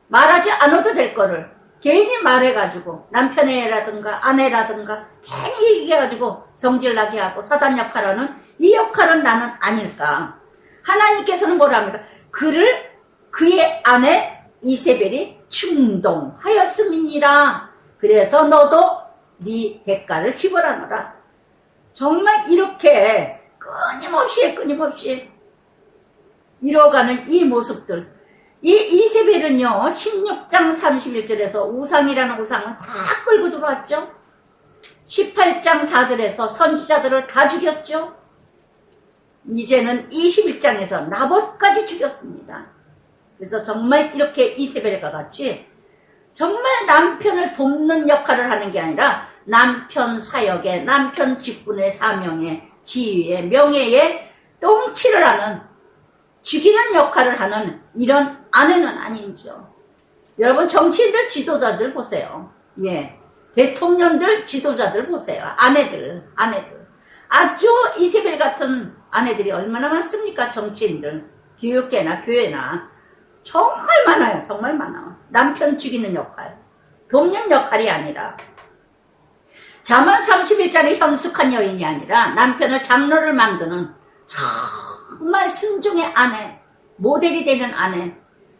Speaker 1: 말하지 않아도 될 거를 괜히 말해가지고 남편이라든가 아내라든가 괜히 얘기해가지고 성질나게 하고 사단 역할하는 이 역할은 나는 아닐까. 하나님께서는 뭐라 합니까? 그의 아내 이세벨이 충동하였음이니라. 그래서 너도 네 대가를 지불하노라. 정말 이렇게 끊임없이 이뤄가는 이 모습들. 이 이세벨은요 16장 31절에서 우상이라는 우상은 다 끌고 들어왔죠. 18장 4절에서 선지자들을 다 죽였죠. 이제는 21장에서 나봇까지 죽였습니다. 그래서 정말 이렇게 이세벨과 같이 정말 남편을 돕는 역할을 하는 게 아니라 남편 사역에, 남편 직분의 사명에, 지위에, 명예에 똥치를 하는, 죽이는 역할을 하는 이런 아내는 아니죠. 여러분 정치인들 지도자들 보세요. 대통령들 지도자들 보세요. 아내들. 아주 이세벨 같은 아내들이 얼마나 많습니까? 정치인들, 교육계나 교회나 정말 많아요. 정말 많아. 남편 죽이는 역할, 돕는 역할이 아니라 잠언 31장의 현숙한 여인이 아니라 남편을 장로를 만드는 정말 순종의 아내, 모델이 되는 아내,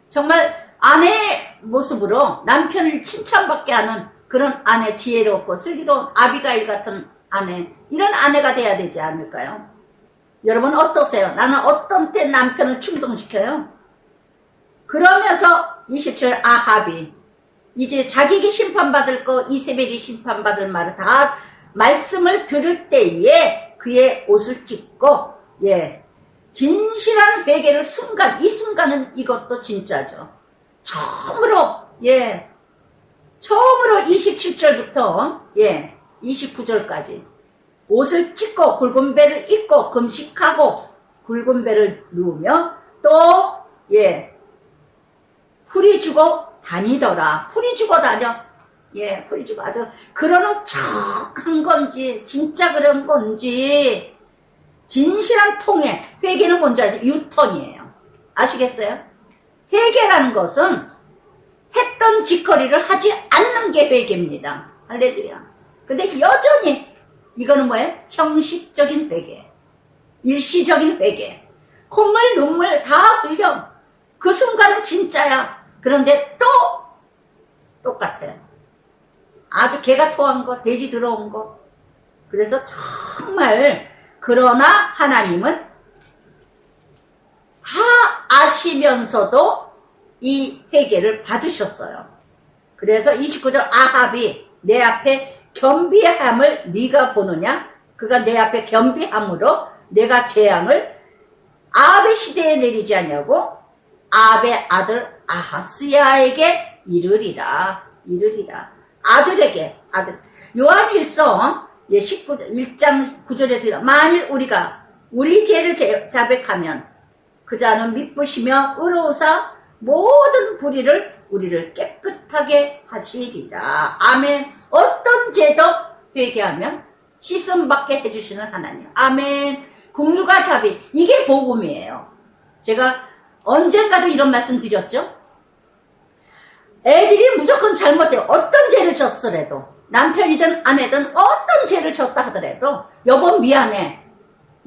Speaker 1: 정말 아내의 모습으로 남편을 칭찬받게 하는 그런 아내, 지혜롭고 슬기로운 아비가일 같은 아내, 이런 아내가 돼야 되지 않을까요? 여러분 어떠세요? 나는 어떤 때 남편을 충동시켜요? 그러면서 27절 아합이 이제 자기에게 심판받을 거 이세벨이 심판받을 말을 다 말씀을 들을 때에 그의 옷을 찢고 진실한 회개를 이 순간은 이것도 진짜죠. 처음으로 27절부터 29절까지 옷을 찢고 굵은 배를 입고 금식하고 굵은 배를 누우며 또 풀이 주고 다니더라. 풀이 주고 다녀. 풀이 주고 아주 그러는 척한 건지 진짜 그런 건지 진실한 통해. 회개는 뭔지 아세요? 유턴이에요. 아시겠어요? 회개라는 것은 했던 짓거리를 하지 않는 게 회개입니다. 할렐루야. 근데 여전히 이거는 뭐예요? 형식적인 회개, 일시적인 회개. 콧물 눈물 다 흘려. 그 순간은 진짜야. 그런데 또 똑같아요. 아주 개가 토한 거, 돼지 들어온 거. 그래서 정말 그러나 하나님은 다 아시면서도 이 회개를 받으셨어요. 그래서 29절 아합이 내 앞에 겸비함을 네가 보느냐? 그가 내 앞에 겸비함으로 내가 재앙을 아합의 시대에 내리지 않냐고 아합의 아들 아하스야에게 이르리라. 아들에게. 요한일서 1장 9절에 만일 우리가 우리 죄를 자백하면 그 자는 미쁘시며 의로우사 모든 불의를 우리를 깨끗하게 하시리라. 아멘. 어떤 죄도 회개하면 씻음 받게 해주시는 하나님. 아멘. 공유가 자비. 이게 복음이에요. 제가 언젠가도 이런 말씀 드렸죠. 애들이 무조건 잘못해요. 어떤 죄를 졌으래도 남편이든 아내든 어떤 죄를 졌다 하더라도 여보 미안해.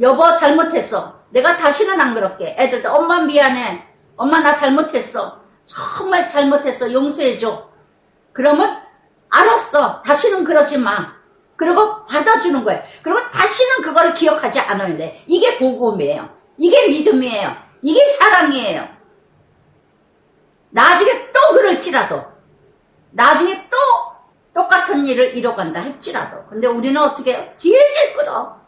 Speaker 1: 여보 잘못했어. 내가 다시는 안 그럴게. 애들도 엄마 미안해. 엄마 나 잘못했어. 정말 잘못했어. 용서해줘. 그러면 알았어. 다시는 그러지 마. 그리고 받아주는 거예요. 그러면 다시는 그걸 기억하지 않아야 돼. 이게 복음이에요. 이게 믿음이에요. 이게 사랑이에요. 나중에 또 그럴지라도 나중에 또 똑같은 어떤 일을 이뤄간다 할지라도. 근데 우리는 어떻게 해요? 질질 끌어.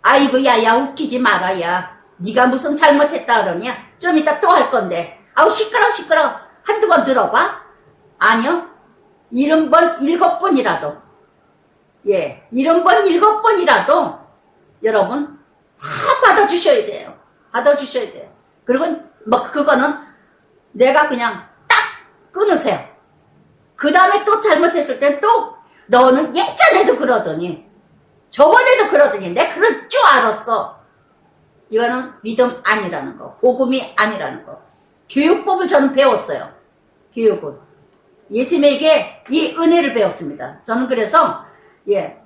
Speaker 1: 아이고 야야 웃기지 마라 야. 네가 무슨 잘못했다 그러냐? 좀 이따 또 할 건데. 아우 시끄러. 한두 번 들어봐? 아니요. 70번 7번이라도 70번 7번이라도 여러분 다 받아주셔야 돼요. 받아주셔야 돼요. 그리고 뭐 그거는 내가 그냥 딱 끊으세요. 그 다음에 또 잘못했을 땐 또 너는 예전에도 그러더니 저번에도 그러더니 내가 그럴 줄 알았어. 이거는 믿음 아니라는 거. 복음이 아니라는 거. 교육법을 저는 배웠어요. 교육을. 예수님에게 이 은혜를 배웠습니다. 저는 그래서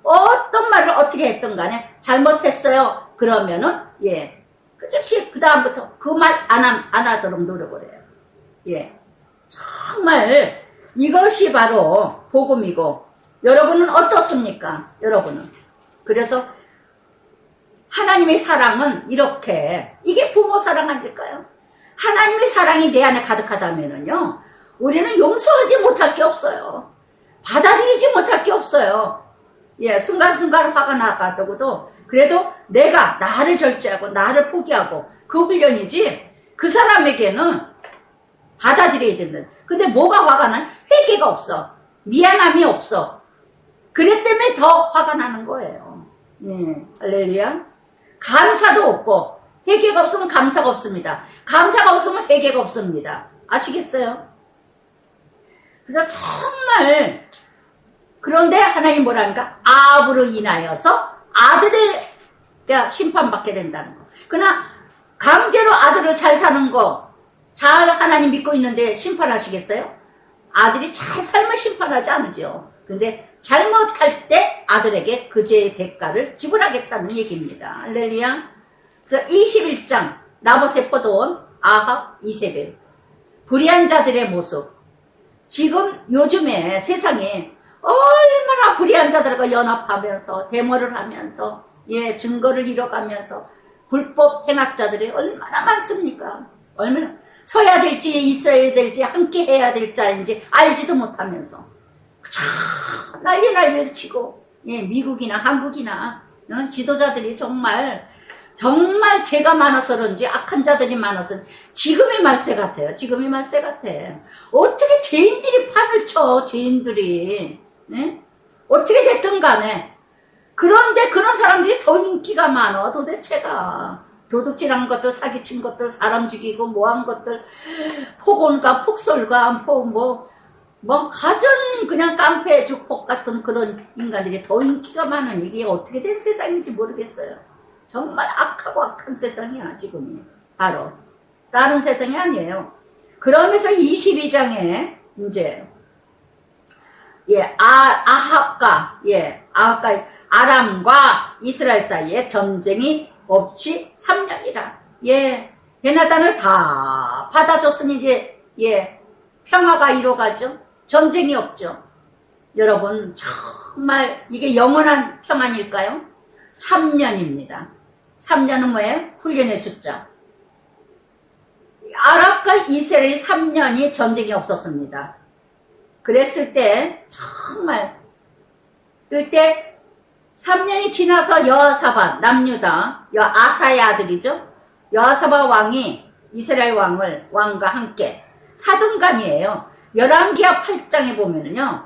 Speaker 1: 어떤 말을 어떻게 했든 간에 잘못했어요. 그러면은 그 즉시 그 다음부터 그 말 안 하도록 노력을 해요. 정말 이것이 바로 복음이고 여러분은 어떻습니까? 여러분은. 그래서 하나님의 사랑은 이렇게 이게 부모 사랑 아닐까요? 하나님의 사랑이 내 안에 가득하다면은요 우리는 용서하지 못할 게 없어요. 받아들이지 못할 게 없어요. 순간순간 화가 나가도 그래도 내가 나를 절제하고 나를 포기하고 그 훈련이지 그 사람에게는 받아들여야 된다. 근데 뭐가 화가 나? 회개가 없어. 미안함이 없어. 그랬 때문에 더 화가 나는 거예요. 할렐루야. 감사도 없고 회개가 없으면 감사가 없습니다. 감사가 없으면 회개가 없습니다. 아시겠어요? 그래서 정말 그런데 하나님 뭐라니까? 아합으로 인하여서 아들의 심판받게 된다는 거. 그러나 강제로 아들을 잘 사는 거 잘 하나님 믿고 있는데 심판하시겠어요? 아들이 잘 살면 심판하지 않으죠. 근데 잘못할 때 아들에게 그 죄의 대가를 지불하겠다는 얘기입니다. 할렐루야. 그래서 21장 나봇의 포도원 아합 이세벨 불의한 자들의 모습. 지금 요즘에 세상에 얼마나 불의한 자들과 연합하면서 데모를 하면서 증거를 잃어가면서 불법 행악자들이 얼마나 많습니까? 얼마나 서야 될지 있어야 될지 함께 해야 될 자인지 알지도 못하면서 난리를 치고 미국이나 한국이나 지도자들이 정말 죄가 많아서 그런지 악한 자들이 많아서 지금의 말세 같아요. 지금의 말세 같아. 어떻게 죄인들이 판을 쳐. 죄인들이 어떻게 됐든 간에. 그런데 그런 사람들이 더 인기가 많아. 도대체가 도둑질한 것들, 사기친 것들, 사람 죽이고 뭐한 것들, 폭언과 폭설과 가전 그냥 깡패 주폭 같은 그런 인간들이 더 인기가 많은 이게 어떻게 된 세상인지 모르겠어요. 정말 악하고 악한 세상이야 지금이. 바로 다른 세상이 아니에요. 그러면서 22장에 이제 아합과 아람과 이스라엘 사이에 전쟁이 없이 3년이라. 베나단을 다 받아줬으니 이제 평화가 이루어가죠. 전쟁이 없죠. 여러분 정말 이게 영원한 평안일까요? 3년입니다. 3년은 뭐예요? 훈련의 숫자. 아랍과 이스라엘이 3년이 전쟁이 없었습니다. 그랬을 때 정말 그때 3년이 지나서 여호사밧 남유다 아사의 아들이죠. 여호사밧 왕이 이스라엘 왕과 함께 사등간이에요. 열왕기하 8장에 보면은요.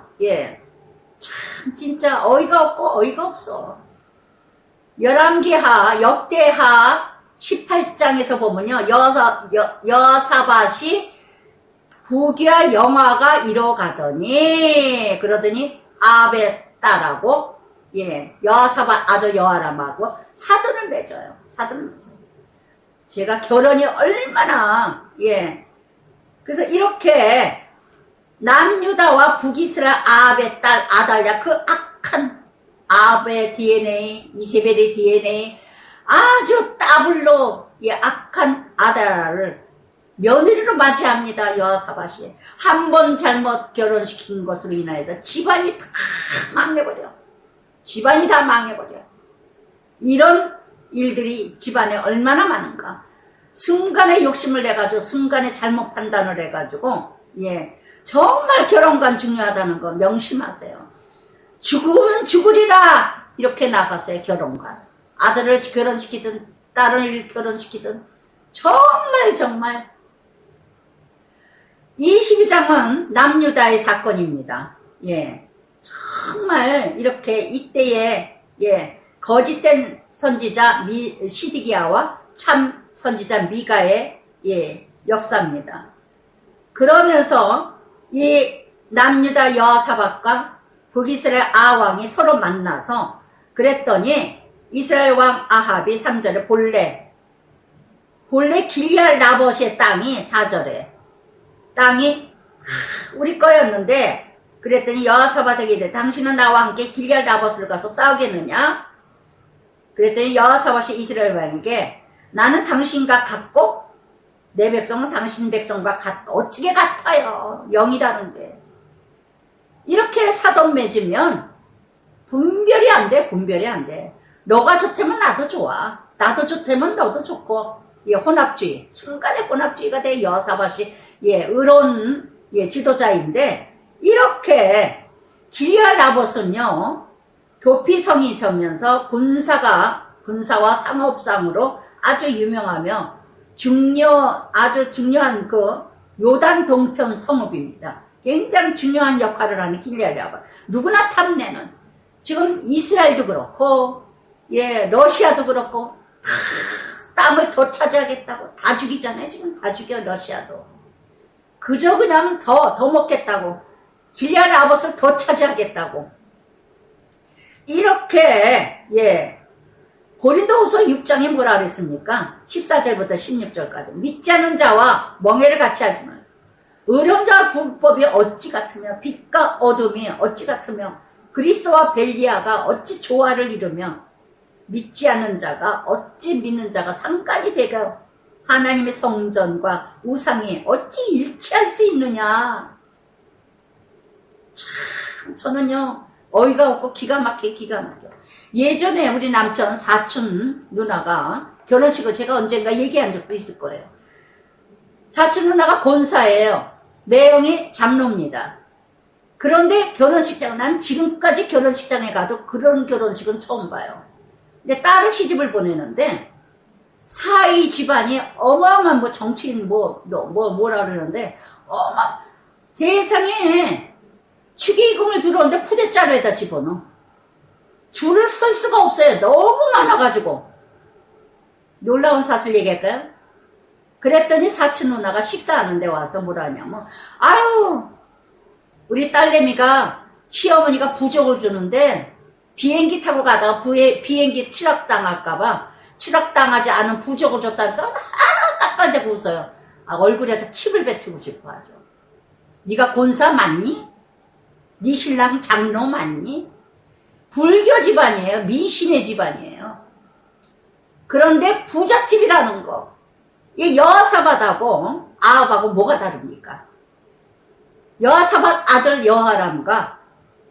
Speaker 1: 참 진짜 어이가 없고 어이가 없어. 열왕기하 역대하 18장에서 보면요. 여호사밧이 부귀와 영화가 이뤄가더니 그러더니 아합의 딸하고 여호사밧 아들 여호람하고 사돈을 맺어요. 제가 결혼이 얼마나 그래서 이렇게 남유다와 북이스라엘 아합의 딸 아달랴 그 악한 아합의 DNA 이세벨의 DNA 아주 따블로 악한 아달랴를 며느리로 맞이합니다. 여호사밧이 한 번 잘못 결혼시킨 것으로 인하여서 집안이 다 망해버려. 이런 일들이 집안에 얼마나 많은가. 순간에 욕심을 내가지고 순간에 잘못 판단을 해가지고 정말 결혼관 중요하다는 거 명심하세요. 죽으면 죽으리라 이렇게 나갔어요. 결혼관. 아들을 결혼시키든 딸을 결혼시키든 정말 이 12장은 남유다의 사건입니다. 예, 정말 이렇게 이때에 거짓된 선지자 시드기야와 참 선지자 미가의 역사입니다. 그러면서 이 남유다 여호사밧과 북이스라엘 아왕이 서로 만나서 그랬더니 이스라엘 왕 아합이 3절에 본래 길리앗 라봇의 땅이 4절에 땅이 우리 거였는데 그랬더니 여호사밧에게 이르되 당신은 나와 함께 길리앗 라봇을 가서 싸우겠느냐? 그랬더니 여호사밧이 이스라엘 왕에게 나는 당신과 같고 내 백성은 당신 백성과 같고 어떻게 같아요? 영이라는데 이렇게 사돈 맺으면 분별이 안 돼. 너가 좋다면 나도 좋아. 나도 좋다면 너도 좋고 혼합주의, 순간의 혼합주의가 돼. 여호사밧이 의로운 지도자인데 이렇게 길리앗 라봇은요 도피성이 서면서 군사와 상업상으로 아주 유명하며 아주 중요한 그 요단 동편 성읍입니다. 굉장히 중요한 역할을 하는 길리앗 라봇. 누구나 탐내는 지금 이스라엘도 그렇고 러시아도 그렇고 땅을 더 차지하겠다고 다 죽이잖아요. 지금 다 죽여 러시아도. 그저 그냥 더 먹겠다고 길리앗 라봇을 더 차지하겠다고 이렇게 고린도후서 6장에 뭐라 그랬습니까? 14절부터 16절까지 믿지 않는 자와 멍해를 같이 하지 말. 의로운 자와 불법이 어찌 같으며 빛과 어둠이 어찌 같으며 그리스도와 벨리아가 어찌 조화를 이루며 믿지 않는 자가 어찌 믿는 자가 상관이 되고 하나님의 성전과 우상이 어찌 일치할 수 있느냐. 참 저는요 어이가 없고 기가 막혀. 예전에 우리 남편 사촌 누나가 결혼식을 제가 언젠가 얘기한 적도 있을 거예요. 사촌 누나가 권사예요. 매형이 장로입니다. 그런데 결혼식장, 난 지금까지 결혼식장에 가도 그런 결혼식은 처음 봐요. 근데 딸을 시집을 보내는데 사이 집안이 어마어마한 뭐 정치인 뭐라 그러는데 세상에 축의금을 들어오는데 푸대자루에다 집어넣어. 줄을 설 수가 없어요. 너무 많아가지고. 놀라운 사실 얘기할까요? 그랬더니 사촌 누나가 식사하는 데 와서 뭐라 하냐면 아유 우리 딸내미가 시어머니가 부적을 주는데 비행기 타고 가다가 비행기 추락당할까봐 추락당하지 않은 부적을 줬다면서 깎아대고 웃어요. 얼굴에다 침을 뱉고 싶어 하죠. 네가 권사 맞니? 네 신랑 장로 맞니? 불교 집안이에요. 민신의 집안이에요. 그런데 부잣집이라는 거. 이 여호사밧하고 아합하고 뭐가 다릅니까? 여호사밧 아들 여호람과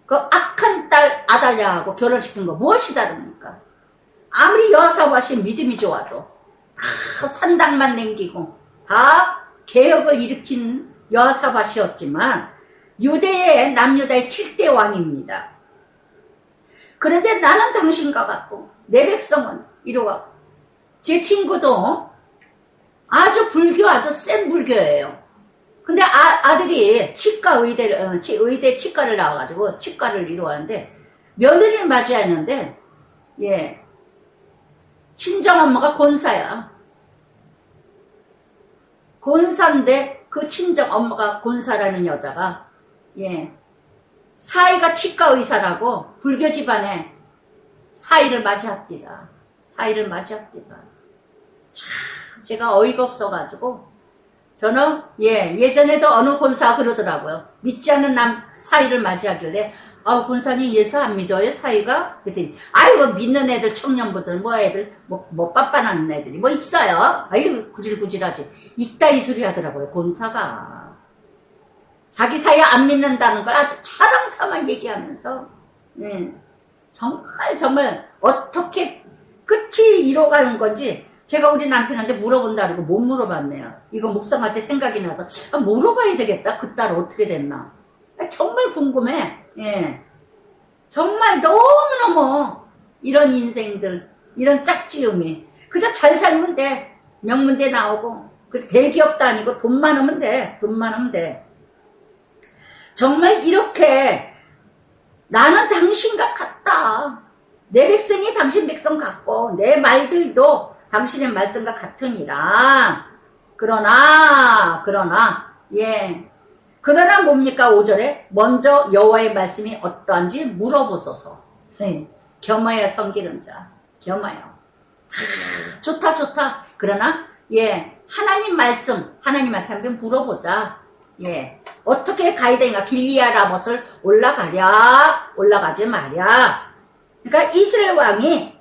Speaker 1: 그 악한 딸 아달랴하고 결혼시킨 거 무엇이 다릅니까? 아무리 여호사밧이 믿음이 좋아도 다 산당만 남기고 다 개혁을 일으킨 여호사밧이었지만 유대의 남유다의 7대 왕입니다. 그런데 나는 당신과 같고 내 백성은 이러고 제 친구도 아주 아주 센 불교예요. 근데 아들이 의대 치과를 나와가지고 치과를 이루었는데 며느리를 맞이했는데 친정엄마가 권사야. 권사인데 그 친정엄마가 권사라는 여자가 사이가 치과 의사라고 불교 집안에 사이를 맞이합니다. 참 제가 어이가 없어가지고 저는 예전에도 어느 권사가 그러더라고요. 믿지 않는 사이를 맞이하길래 권사님 예수 안 믿어요 사이가? 그랬더니 아이고 믿는 애들 청년부들 애들 빤빤한 애들이 있어요. 아유 구질구질하지. 이따 이 소리 하더라고요. 권사가 자기 사이 안 믿는다는 걸 아주 자랑삼아 얘기하면서 정말 어떻게 끝이 이뤄가는 건지 제가 우리 남편한테 물어본다 그러고 못 물어봤네요. 이거 묵상할 때 생각이 나서 물어봐야 되겠다. 그 딸 어떻게 됐나. 정말 궁금해. 정말 너무너무 이런 인생들, 이런 짝지음이 그저 잘 살면 돼. 명문대 나오고 대기업도 아니고 돈 많으면 돼. 돈 많으면 돼. 정말 이렇게 나는 당신과 같다. 내 백성이 당신 백성 같고 내 말들도 당신의 말씀과 같으니라. 그러나 뭡니까 5절에 먼저 여호와의 말씀이 어떠한지 물어보소서. 겸하여 섬기는 자, 겸하여. 좋다. 그러나 하나님 말씀 하나님한테 한번 물어보자. 어떻게 가야 되는가? 길리아 라못을 올라가지 말랴. 그러니까 이스라엘 왕이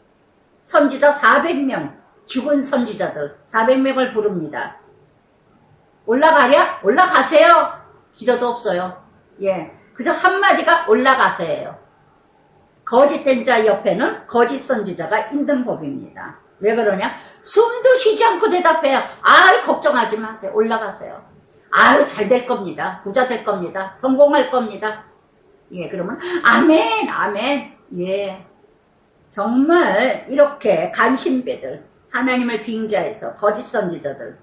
Speaker 1: 선지자 400명, 죽은 선지자들 400명을 부릅니다. 올라가랴? 올라가세요. 기도도 없어요. 그저 한마디가 올라가세요. 거짓된 자 옆에는 거짓 선지자가 있는 법입니다. 왜 그러냐? 숨도 쉬지 않고 대답해요. 아유, 걱정하지 마세요. 올라가세요. 아유, 잘 될 겁니다. 부자 될 겁니다. 성공할 겁니다. 그러면 아멘. 정말 이렇게 간신배들, 하나님을 빙자해서 거짓 선지자들,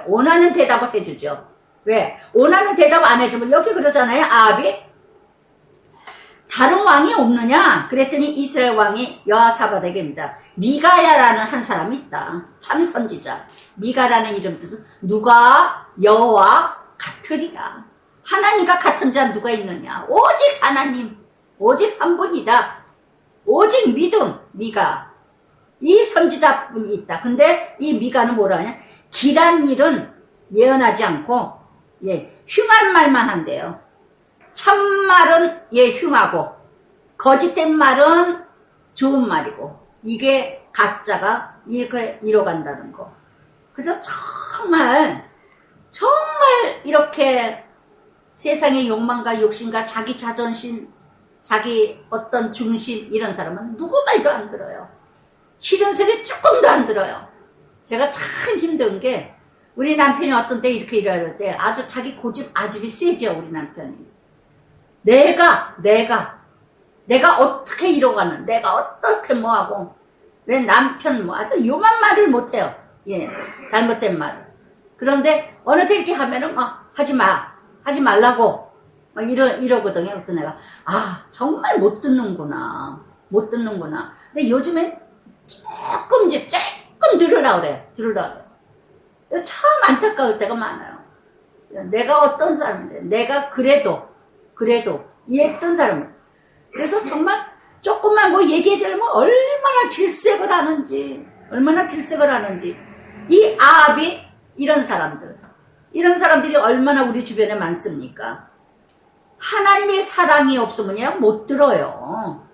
Speaker 1: 원하는 대답을 해주죠. 왜? 원하는 대답 안 해주면 여기 그러잖아요. 아합이 다른 왕이 없느냐? 그랬더니 이스라엘 왕이 여호사밧에게입니다. 미가야라는 한 사람이 있다. 참 선지자. 미가라는 이름 뜻은 누가 여호와 같으리라. 하나님과 같은 자 누가 있느냐? 오직 하나님, 오직 한 분이다. 오직 믿음, 미가. 이 선지자분이 있다. 근데 이 미가는 뭐라 하냐? 길한 일은 예언하지 않고 흉한 말만 한대요. 참말은 흉하고 거짓된 말은 좋은 말이고 이게 가짜가 이렇게 이뤄간다는 거. 그래서 정말 이렇게 세상의 욕망과 욕심과 자기 자존심, 자기 어떤 중심 이런 사람은 누구 말도 안 들어요. 싫은 소리 조금도 안 들어요. 제가 참 힘든 게 우리 남편이 어떤 때 이렇게 일할 때 아주 자기 고집 아집이 세죠. 우리 남편이. 내가 어떻게 이뤄가는, 내가 어떻게 뭐하고, 왜 남편 아주 요만 말을 못해요. 잘못된 말을. 그런데 어느 때 이렇게 하면은 하지 말라고 이러거든요. 그래서 내가 정말 못 듣는구나. 근데 요즘엔 조금 들으려고 그래. 참 안타까울 때가 많아요. 내가 어떤 사람인데, 내가 그래도 이해했던 사람은. 그래서 정말 조금만 얘기해주려면 얼마나 질색을 하는지. 이 아합이 이런 사람들이 얼마나 우리 주변에 많습니까? 하나님의 사랑이 없으면 못 들어요.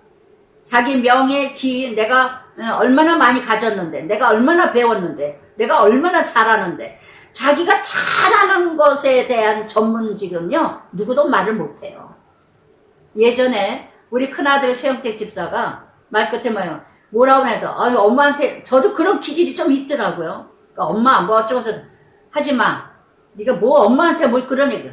Speaker 1: 자기 명예, 지위, 내가 얼마나 많이 가졌는데, 내가 얼마나 배웠는데, 내가 얼마나 잘하는데, 자기가 잘하는 것에 대한 전문직은요, 누구도 말을 못해요. 예전에 우리 큰아들 최영택 집사가 말 끝에 뭐라고 해도, 엄마한테, 저도 그런 기질이 좀 있더라고요. 그러니까 엄마, 뭐 어쩌고서, 하지 마. 네가 엄마한테 뭘 그런 얘기.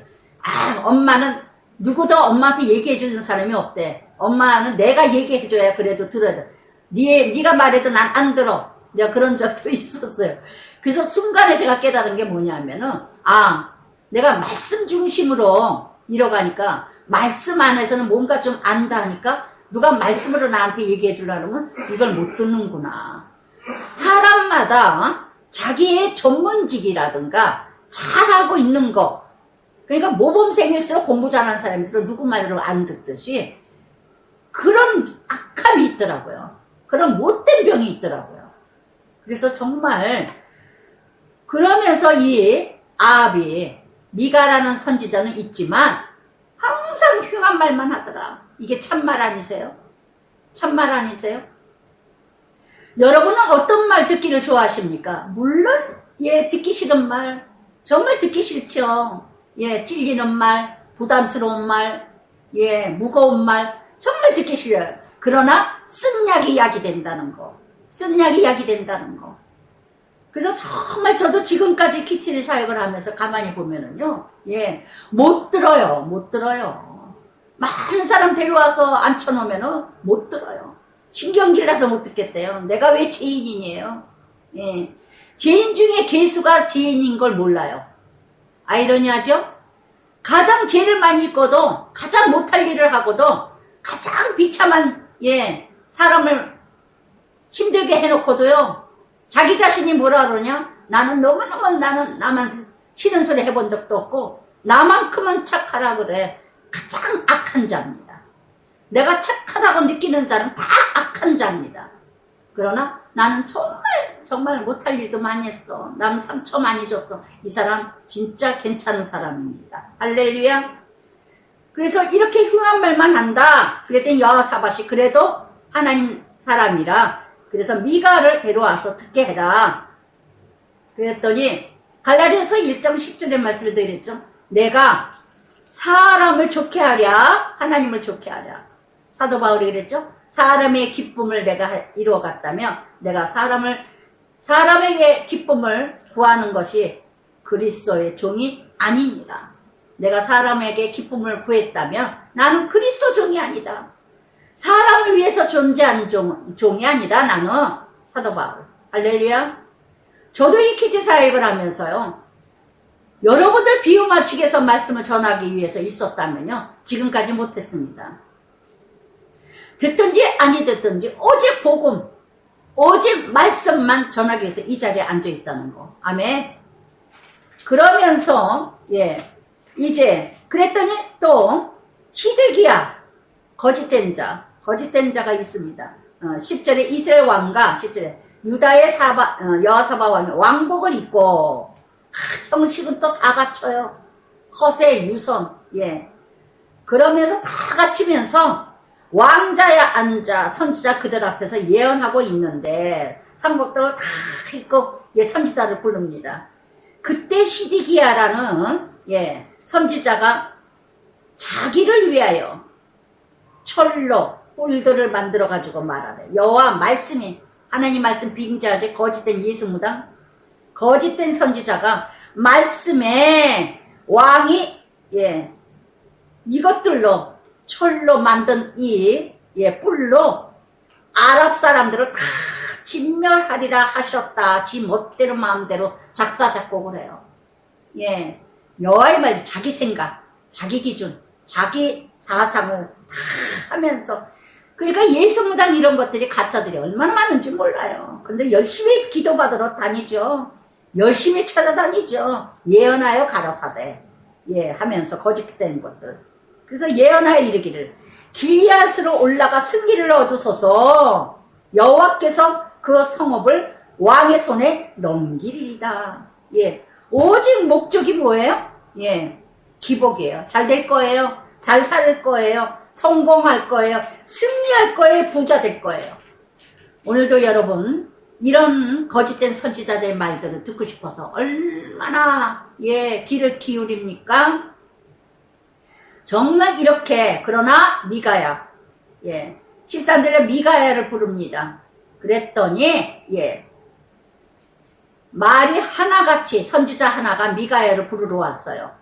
Speaker 1: 엄마는, 누구도 엄마한테 얘기해주는 사람이 없대. 엄마는 내가 얘기해줘야 그래도 들어야 돼. 네가 말해도 난 안 들어. 내가 그런 적도 있었어요. 그래서 순간에 제가 깨달은 게 뭐냐면은, 내가 말씀 중심으로 이뤄가니까, 말씀 안에서는 뭔가 좀 안다 하니까, 누가 말씀으로 나한테 얘기해 주려면 이걸 못 듣는구나. 사람마다 자기의 전문직이라든가, 잘하고 있는 거, 그러니까 모범생일수록 공부 잘하는 사람일수록 누구 말을 안 듣듯이, 그런 악함이 있더라고요. 그런 못된 병이 있더라고요. 그래서 정말 그러면서 이 아합이 미가라는 선지자는 있지만 항상 흉한 말만 하더라. 이게 참말 아니세요? 여러분은 어떤 말 듣기를 좋아하십니까? 물론 듣기 싫은 말, 정말 듣기 싫죠. 찔리는 말, 부담스러운 말, 무거운 말 정말 듣기 싫어요. 그러나 쓴 약이 약이 된다는 거. 그래서 정말 저도 지금까지 키티를 사역을 하면서 가만히 보면은요, 못 들어요. 많은 사람 데려와서 앉혀놓으면 못 들어요. 신경질 나서 못 듣겠대요. 내가 왜 죄인이에요? 예. 죄인 중에 개수가 죄인인 걸 몰라요. 아이러니하죠? 가장 죄를 많이 짓고도, 가장 못할 일을 하고도, 가장 비참한, 사람을 힘들게 해놓고도요, 자기 자신이 뭐라 그러냐? 나는 너무너무 나만 싫은 소리 해본 적도 없고, 나만큼은 착하라 그래. 가장 악한 자입니다. 내가 착하다고 느끼는 자는 다 악한 자입니다. 그러나 나는 정말 못할 일도 많이 했어. 남 상처 많이 줬어. 이 사람 진짜 괜찮은 사람입니다. 할렐루야. 그래서 이렇게 흉한 말만 한다. 그랬더니 여호사밧이 그래도 하나님 사람이라 그래서 미가를 데려와서 듣게 해라. 그랬더니 갈라디아서 1장 10절의 말씀을 드렸죠. 내가 사람을 좋게 하랴 하나님을 좋게 하랴. 사도 바울이 그랬죠. 사람의 기쁨을 내가 이루어갔다며 내가 사람에게 기쁨을 구하는 것이 그리스도의 종이 아니니라. 내가 사람에게 기쁨을 구했다면 나는 그리스도 종이 아니다. 사람을 위해서 존재하는 종이 아니다. 나는 사도 바울. 할렐루야. 저도 이 키티 사역을 하면서요. 여러분들 비유 맞추기에서 말씀을 전하기 위해서 있었다면요. 지금까지 못했습니다. 듣든지 아니 듣든지 오직 복음, 오직 말씀만 전하기 위해서 이 자리에 앉아있다는 거. 아멘. 그러면서 이제 그랬더니 또 시드기야 거짓된 자가 있습니다. 10절에 이스라엘 왕과 10절에 유다의 여호사밧 왕이 왕복을 입고 형식은 또 다 갖춰요. 허세, 유선, 그러면서 다 갖추면서 왕자에 앉아 선지자 그들 앞에서 예언하고 있는데 상복들을 다 입고 선지자를 부릅니다. 그때 시드기야라는 선지자가 자기를 위하여 철로 뿔들을 만들어 가지고 말하되 여호와 말씀이 하나님 말씀 빙자하지 거짓된 예수무당 거짓된 선지자가 말씀에 왕이 이것들로 철로 만든 이 뿔로 아랍 사람들을 다 진멸하리라 하셨다. 지 멋대로 마음대로 작사 작곡을 해요. 여호와의 말 자기 생각, 자기 기준, 자기 사상을 다 하면서 그러니까 예수무당 이런 것들이 가짜들이 얼마나 많은지 몰라요. 근데 열심히 기도받으러 다니죠. 열심히 찾아다니죠. 예언하여 가라사대 하면서 거짓된 것들. 그래서 예언하여 이르기를 길리앗으로 올라가 승리를 얻으소서 여호와께서 그 성읍을 왕의 손에 넘기리이다. 오직 목적이 뭐예요? 기복이에요. 잘 될 거예요. 잘 살 거예요. 성공할 거예요. 승리할 거예요. 부자 될 거예요. 오늘도 여러분 이런 거짓된 선지자들의 말들을 듣고 싶어서 얼마나 귀를 기울입니까? 정말 이렇게 그러나 미가야 13절에 미가야를 부릅니다. 그랬더니 말이 하나같이 선지자 하나가 미가야를 부르러 왔어요.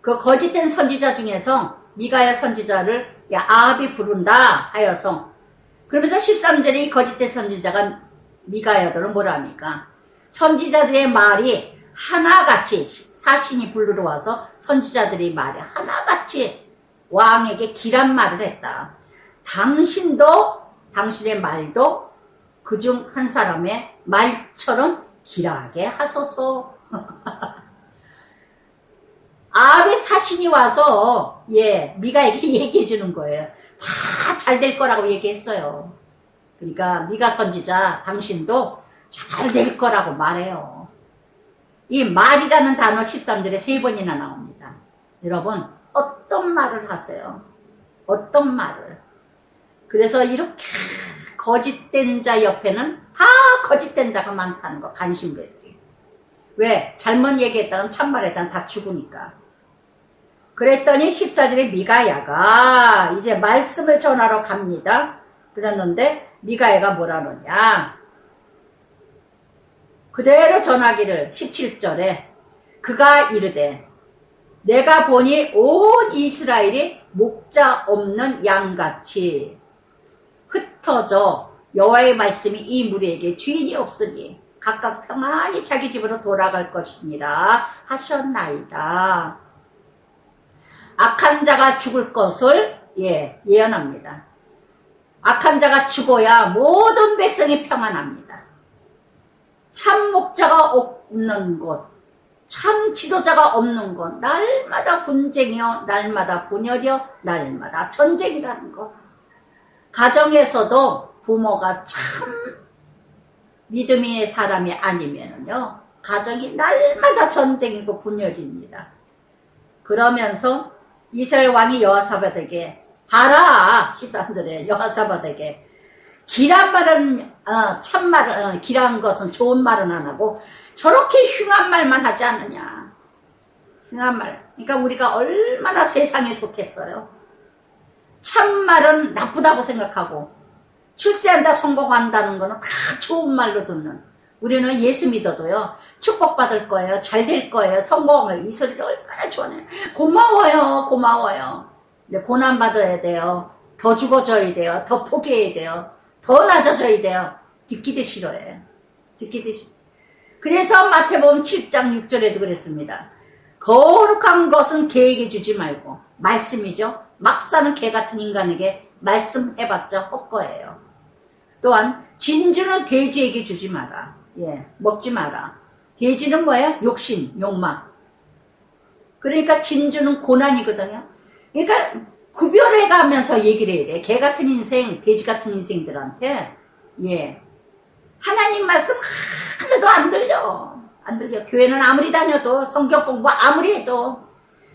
Speaker 1: 그 거짓된 선지자 중에서 미가야 선지자를 아합이 부른다 하여서 그러면서 13절에 이 거짓된 선지자가 미가야들은 뭐라 합니까? 선지자들의 말이 하나같이 사신이 부르러 와서 선지자들의 말이 하나같이 왕에게 길한 말을 했다. 당신도 당신의 말도 그중 한 사람의 말처럼 길하게 하소서. 아합의 사신이 와서 미가에게 얘기해 주는 거예요. 다 잘 될 거라고 얘기했어요. 그러니까 미가 선지자 당신도 잘 될 거라고 말해요. 이 말이라는 단어 13절에 3번이나 나옵니다. 여러분 어떤 말을 하세요? 어떤 말을? 그래서 이렇게 거짓된 자 옆에는 다 거짓된 자가 많다는 거 간신배들이. 왜? 잘못 얘기했다면 참말했다면 다 죽으니까. 그랬더니 14절에 미가야가 이제 말씀을 전하러 갑니다. 그랬는데 미가야가 뭐라느냐? 그대로 전하기를 17절에 그가 이르되 내가 보니 온 이스라엘이 목자 없는 양같이 흩어져 여호와의 말씀이 이 무리에게 주인이 없으니 각각 평안히 자기 집으로 돌아갈 것이니라 하셨나이다. 악한 자가 죽을 것을 예언합니다. 악한 자가 죽어야 모든 백성이 평안합니다. 참 목자가 없는 곳, 참 지도자가 없는 곳, 날마다 분쟁이요, 날마다 분열이요, 날마다 전쟁이라는 것. 가정에서도 부모가 참 믿음의 사람이 아니면요, 가정이 날마다 전쟁이고 분열입니다. 그러면서 이스라엘 왕이 여호사밧에게 봐라, 시반들의 여호사밧에게 길한 말은 참말은 길한 것은 좋은 말은 안 하고 저렇게 흉한 말만 하지 않느냐. 흉한 말. 그러니까 우리가 얼마나 세상에 속했어요. 참말은 나쁘다고 생각하고 출세한다 성공한다는 거는 다 좋은 말로 듣는. 우리는 예수 믿어도요, 축복받을 거예요, 잘 될 거예요, 성공을, 이 소리를 얼마나 좋아해요. 고마워요, 고마워요. 근데 고난받아야 돼요. 더 죽어져야 돼요. 더 포기해야 돼요. 더 낮아져야 돼요. 듣기도 싫어해요. 듣기도 싫어. 그래서 마태복음 7장 6절에도 그랬습니다. 거룩한 것은 개에게 주지 말고, 말씀이죠. 막 사는 개 같은 인간에게 말씀해봤자 헛거예요. 또한 진주는 돼지에게 주지 마라. 먹지 마라. 돼지는 뭐예요? 욕심, 욕망. 그러니까 진주는 고난이거든요. 그러니까 구별해 가면서 얘기를 해야 돼. 개 같은 인생, 돼지 같은 인생들한테 하나님 말씀 하나도 안 들려. 안 들려. 교회는 아무리 다녀도, 성경 공부 아무리 해도,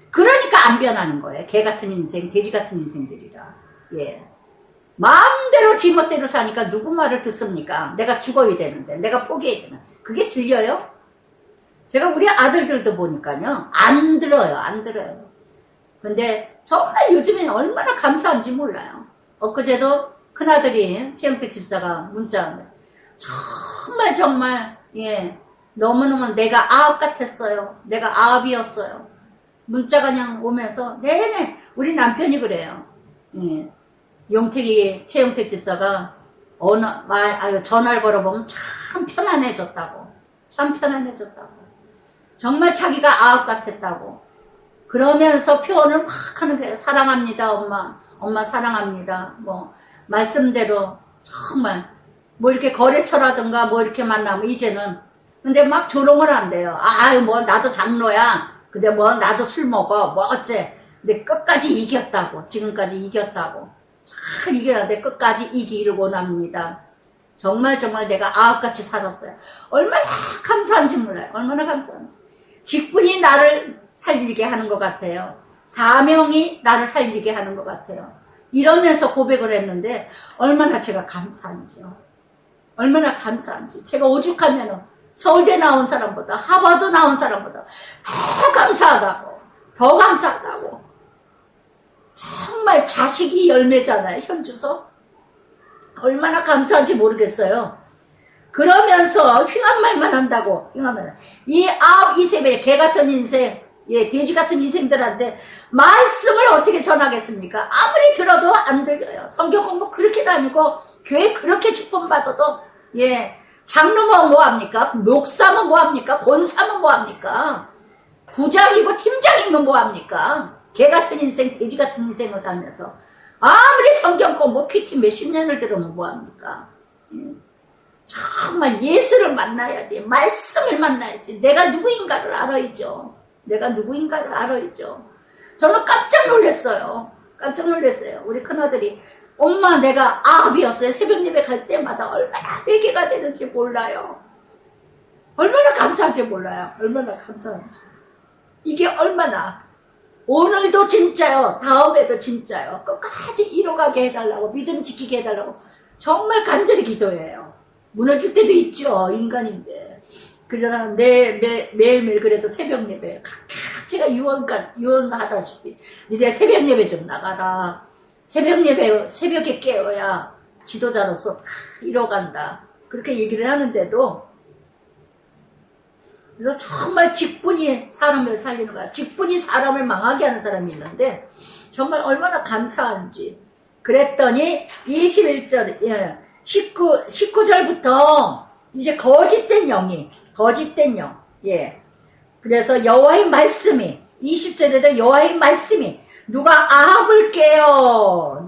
Speaker 1: 그러니까 안 변하는 거예요. 개 같은 인생, 돼지 같은 인생들이라. 마음대로 지멋대로 사니까 누구 말을 듣습니까? 내가 죽어야 되는데, 내가 포기해야 되는데. 그게 들려요? 제가 우리 아들들도 보니까요, 안 들어요. 안 들어요. 근데 정말 요즘엔 얼마나 감사한지 몰라요. 엊그제도 큰아들이 최영택 집사가 문자, 정말 너무너무 내가 아합 같았어요. 내가 아합이었어요. 문자가 그냥 오면서 네네, 우리 남편이 그래요. 용택이, 최용택 집사가 전화를 걸어보면 참 편안해졌다고. 참 편안해졌다고. 정말 자기가 아합 같았다고. 그러면서 표현을 막 하는 거예요. 사랑합니다, 엄마. 엄마 사랑합니다. 뭐 말씀대로 정말 뭐 이렇게 거래처라든가 뭐 이렇게 만나면 이제는, 근데 막 조롱을 한대요. 뭐 나도 장로야. 근데 뭐 나도 술 먹어. 뭐 어째. 근데 끝까지 이겼다고. 지금까지 이겼다고. 잘 이겨야돼. 끝까지 이기기를 원합니다. 정말 내가 아합같이 살았어요. 얼마나 감사한지 몰라요. 얼마나 감사한지. 직분이 나를 살리게 하는 것 같아요. 사명이 나를 살리게 하는 것 같아요. 이러면서 고백을 했는데 얼마나 제가 감사한지요. 얼마나 감사한지. 제가 오죽하면 서울대 나온 사람보다, 하버드 나온 사람보다 더 감사하다고. 더 감사하다고. 정말 자식이 열매잖아요. 현주소. 얼마나 감사한지 모르겠어요. 그러면서 흉한 말만 한다고. 흉한 말. 이 아합 이세벨, 개 같은 인생, 돼지 같은 인생들한테 말씀을 어떻게 전하겠습니까? 아무리 들어도 안 들려요. 성경 공부 그렇게 다니고 교회 그렇게 축복받아도 장로면 뭐합니까? 목사면 뭐합니까? 권사면 뭐합니까? 부장이고 팀장이면 뭐합니까? 개 같은 인생, 돼지 같은 인생을 살면서 아무리 성경 공부 퀴티 몇십 년을 들으면 뭐합니까? 정말 예수를 만나야지. 말씀을 만나야지. 내가 누구인가를 알아야죠. 내가 누구인가를 알아야죠. 저는 깜짝 놀랐어요. 깜짝 놀랐어요. 우리 큰아들이 엄마 내가 아합이었어요. 새벽 예배 갈 때마다 얼마나 회개가 되는지 몰라요. 얼마나 감사한지 몰라요. 얼마나 감사한지. 이게 얼마나 오늘도 진짜요. 다음에도 진짜요. 끝까지 이뤄가게 해달라고, 믿음 지키게 해달라고 정말 간절히 기도해요. 무너질 때도 있죠. 인간인데. 그러나 매일매일 그래도 새벽 예배, 제가 유언하다시피 니네 새벽 예배 좀 나가라. 새벽 예배, 새벽에 깨어야 지도자로서 다 이뤄간다. 그렇게 얘기를 하는데도 그래서 정말 직분이 사람을 살리는 거야. 직분이 사람을 망하게 하는 사람이 있는데 정말 얼마나 감사한지. 그랬더니 21절, 19절부터 이제 거짓된 영이, 거짓된 영, 그래서 여호와의 말씀이, 20절에도 여호와의 말씀이, 누가 아합을 깨요.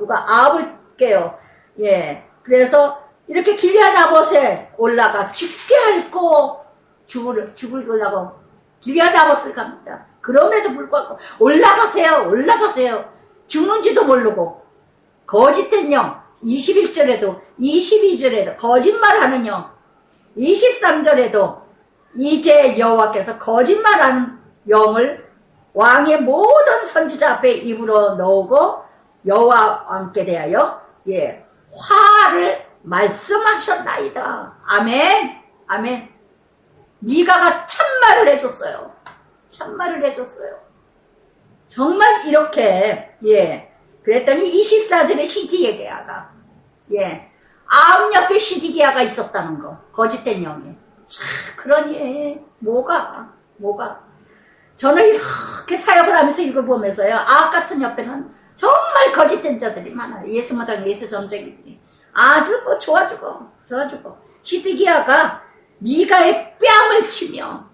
Speaker 1: 그래서 이렇게 길리앗 라봇에 올라가 죽게 핥고 죽으려고 길리앗 라봇을 갑니다. 그럼에도 불구하고 올라가세요. 죽는지도 모르고 거짓된 영, 21절에도 22절에도 거짓말하는 영, 23절에도 이제 여호와께서 거짓말하는 영을 왕의 모든 선지자 앞에 입으로 넣고 여호와 왕께 대하여 화를 말씀하셨나이다. 아멘. 아멘. 미가가 참말을 해줬어요. 정말 이렇게 그랬더니 24절에 시디기야가 아합 옆에 시디기야가 있었다는 거. 거짓된 영이. 참 그러니 뭐가 저는 이렇게 사역을 하면서 읽어보면서요, 아합 같은 옆에는 정말 거짓된 자들이 많아요. 예수마당 예수 점쟁이들이 아주 좋아주고 시드기야가 미가의 뺨을 치며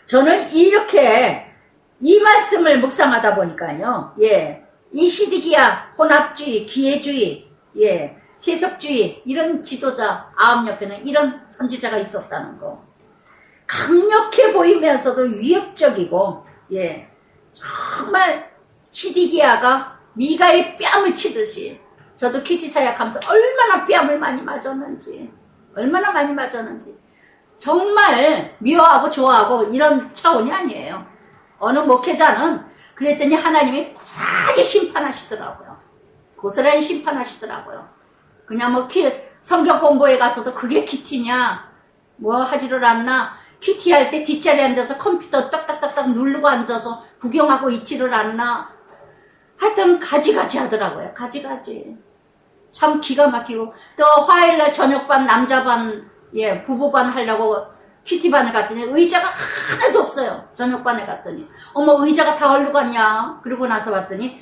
Speaker 1: 저는 이렇게 이 말씀을 묵상하다 보니까요, 이 시드기야 혼합주의, 기회주의, 세속주의 이런 지도자 아합 옆에는 이런 선지자가 있었다는 거. 강력해 보이면서도 위협적이고 정말 시디기야가 미가의 뺨을 치듯이 저도 키티 사역하면서 얼마나 뺨을 많이 맞았는지 정말 미워하고 좋아하고 이런 차원이 아니에요. 어느 목회자는 그랬더니 하나님이 고스란히 심판하시더라고요. 그냥 뭐 성경 공부에 가서도 그게 키티냐 뭐 하지를 않나, 키티 할 때 뒷자리에 앉아서 컴퓨터 딱딱딱딱 누르고 앉아서 구경하고 있지를 않나. 하여튼 가지가지 하더라고요. 가지가지. 참 기가 막히고. 또 화요일날 저녁반 남자반 부부반 하려고 키티반을 갔더니 의자가 하나도 없어요. 저녁반에 갔더니 어머 의자가 다 어디로 갔냐. 그러고 나서 봤더니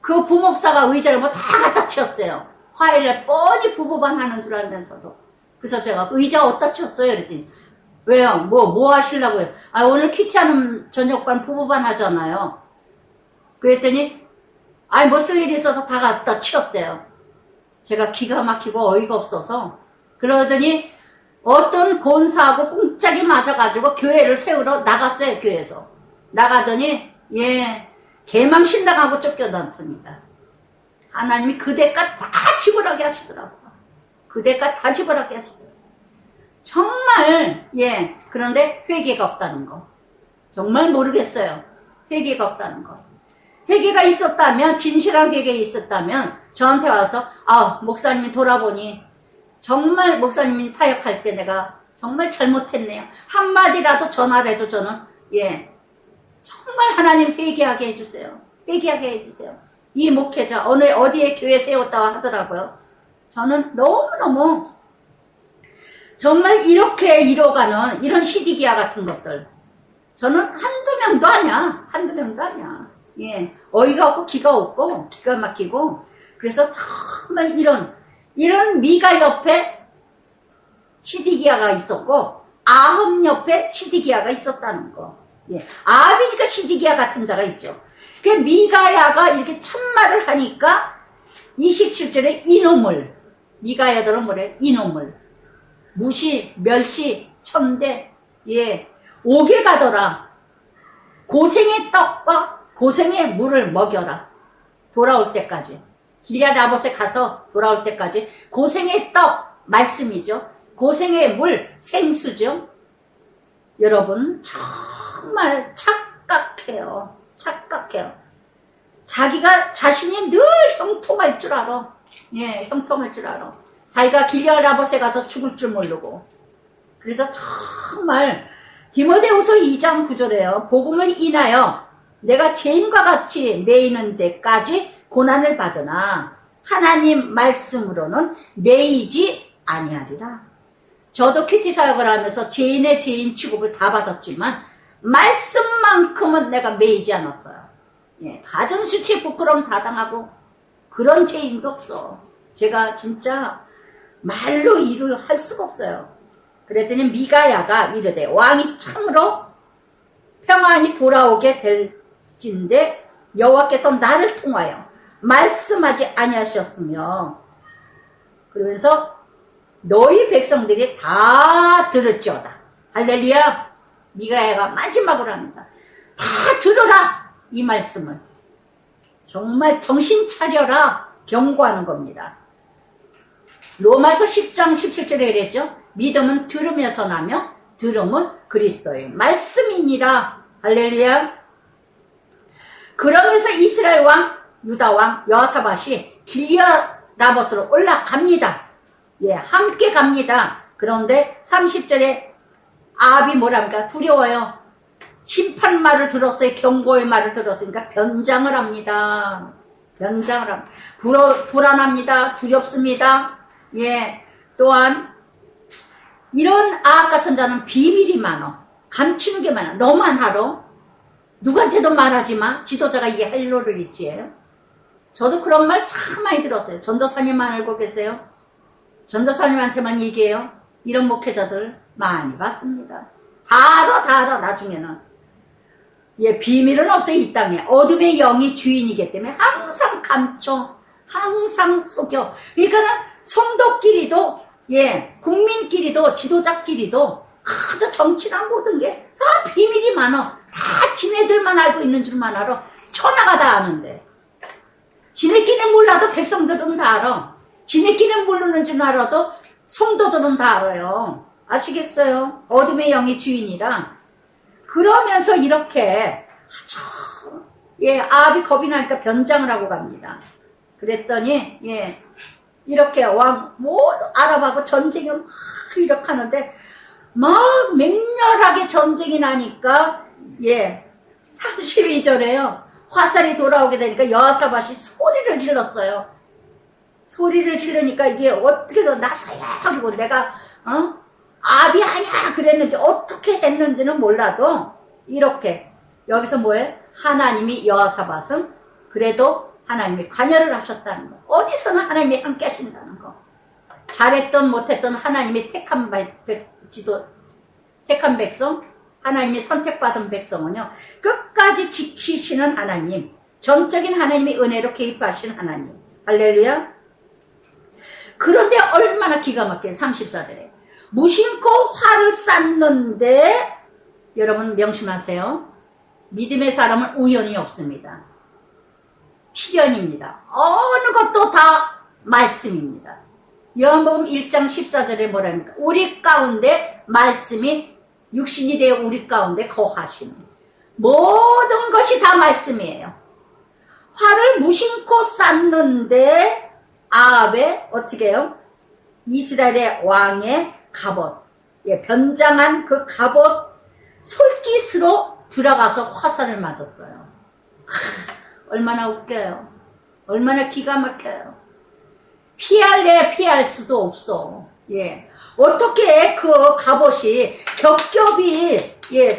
Speaker 1: 그 부목사가 의자를 뭐 다 갖다 치웠대요. 화요일날 뻔히 부부반 하는 줄 알면서도. 그래서 제가 의자 어디다 치웠어요? 그랬더니 왜요? 뭐 하시려고요? 아, 오늘 키티하는 저녁반 부부반 하잖아요. 그랬더니, 뭐 쓸 일이 있어서 다 갖다 치웠대요. 제가 기가 막히고 어이가 없어서. 그러더니, 어떤 권사하고 꽁짝이 맞아가지고 교회를 세우러 나갔어요, 교회에서. 나가더니, 개망신당하고 쫓겨났습니다. 하나님이 그 대가 다 지불하게 하시더라고요. 정말 그런데 회개가 없다는 거. 정말 모르겠어요. 회개가 없다는 거. 회개가 있었다면, 진실한 회개가 있었다면 저한테 와서 목사님이 돌아보니 정말 목사님이 사역할 때 내가 정말 잘못했네요. 한마디라도 전화를 해도 저는 정말 하나님 회개하게 해주세요. 이 목회자 어디에 교회 세웠다고 하더라고요. 저는 너무너무 정말 이렇게 이뤄가는 이런 시디기야 같은 것들 저는 한두 명도 아니야. 어이가 없고 기가 없고 기가 막히고. 그래서 정말 이런 미가 옆에 시디기야가 있었고 아합 옆에 시디기야가 있었다는 거. 아합이니까 시디기야 같은 자가 있죠. 그 미가야가 이렇게 참말을 하니까 27절에 이놈을, 미가야들은 뭐래? 이놈을 무시, 멸시, 천대, 옥에 가더라. 고생의 떡과 고생의 물을 먹여라. 돌아올 때까지. 길리앗 라봇에 가서 돌아올 때까지 고생의 떡, 말씀이죠. 고생의 물, 생수죠. 여러분 정말 착각해요. 자신이 늘 형통할 줄 알아. 자기가 길리앗 라봇에 가서 죽을 줄 모르고. 그래서 정말 디모데후서 2장 9절에요. 복음을 인하여 내가 죄인과 같이 매이는 데까지 고난을 받으나 하나님 말씀으로는 매이지 아니하리라. 저도 큐티 사역을 하면서 죄인의 죄인 취급을 다 받았지만 말씀만큼은 내가 매이지 않았어요. 예, 가정수치에 부끄러움 다 당하고 그런 죄인도 없어. 제가 진짜 말로 일을 할 수가 없어요. 그랬더니 미가야가 이르되 왕이 참으로 평안히 돌아오게 될진데 여호와께서 나를 통하여 말씀하지 아니하셨으며 그러면서 너희 백성들이 다 들을지어다. 할렐루야. 미가야가 마지막으로 합니다. 다 들으라 이 말씀을. 정말 정신 차려라 경고하는 겁니다. 로마서 10장 17절에 이랬죠. 믿음은 들으면서 나며 들음은 그리스도의 말씀이니라. 할렐루야. 그러면서 이스라엘 왕 유다 왕 여호사밧이 길리앗라못으로 올라갑니다. 예, 함께 갑니다. 그런데 30절에 아합이 뭐랍니까? 두려워요. 심판 말을 들었어요. 경고의 말을 들었으니까 변장을 합니다. 변장을 합니다. 불안합니다. 두렵습니다. 예, 또한 이런 아합 같은 자는 비밀이 많아. 감추는 게 많아. 너만 하러. 누구한테도 말하지 마. 지도자가 이게 헬로를 이지예요. 저도 그런 말 참 많이 들었어요. 전도사님만 알고 계세요? 전도사님한테만 얘기해요. 이런 목회자들 많이 봤습니다. 다 알아 나중에는. 예, 비밀은 없어요. 이 땅에. 어둠의 영이 주인이기 때문에 항상 감춰, 항상 속여. 그러니까는 성도끼리도, 예, 국민끼리도, 지도자끼리도, 저 정치나 모든 게 다 비밀이 많아. 다 지네들만 알고 있는 줄만 알아. 천하가 다 아는데. 지네끼리는 몰라도 백성들은 다 알아. 지네끼리는 모르는 줄 알아도 성도들은 다 알아요. 아시겠어요? 어둠의 영이 주인이라. 그러면서 이렇게 아주, 예, 아합이 겁이 나니까 변장을 하고 갑니다. 그랬더니, 예, 이렇게 왕 모두 아랍하고 전쟁을 막 이렇게 하는데 막 맹렬하게 전쟁이 나니까, 예, 32절에요. 화살이 돌아오게 되니까 여호사밧이 소리를 질렀어요. 소리를 지르니까 이게 어떻게 해서 나서야 그리고 내가 아합이 아니야 그랬는지 어떻게 했는지는 몰라도 이렇게 여기서 뭐예요? 하나님이 여호사밧은 그래도 하나님이 관여를 하셨다는 거. 어디서는 하나님이 함께 하신다는 거. 잘했던 못했던 하나님이 택한 백성, 하나님이 선택받은 백성은요 끝까지 지키시는 하나님, 전적인 하나님이 은혜로 개입하신 하나님. 할렐루야. 그런데 얼마나 기가 막혀요. 34절에 무심코 화를 쌌는데 여러분 명심하세요. 믿음의 사람은 우연이 없습니다. 필연입니다. 어느 것도 다 말씀입니다. 요한복음 1장 14절에 뭐랍니까? 우리 가운데 말씀이 육신이 되어 우리 가운데 거하시는 모든 것이 다 말씀이에요. 화를 무심코 쌌는데 아합의 어떻게 해요? 이스라엘의 왕의 갑옷, 예, 변장한 그 갑옷 솔깃으로 들어가서 화살을 맞았어요. 얼마나 웃겨요. 얼마나 기가 막혀요. 피할 수도 없어. 예. 어떻게 그 갑옷이 겹겹이, 예,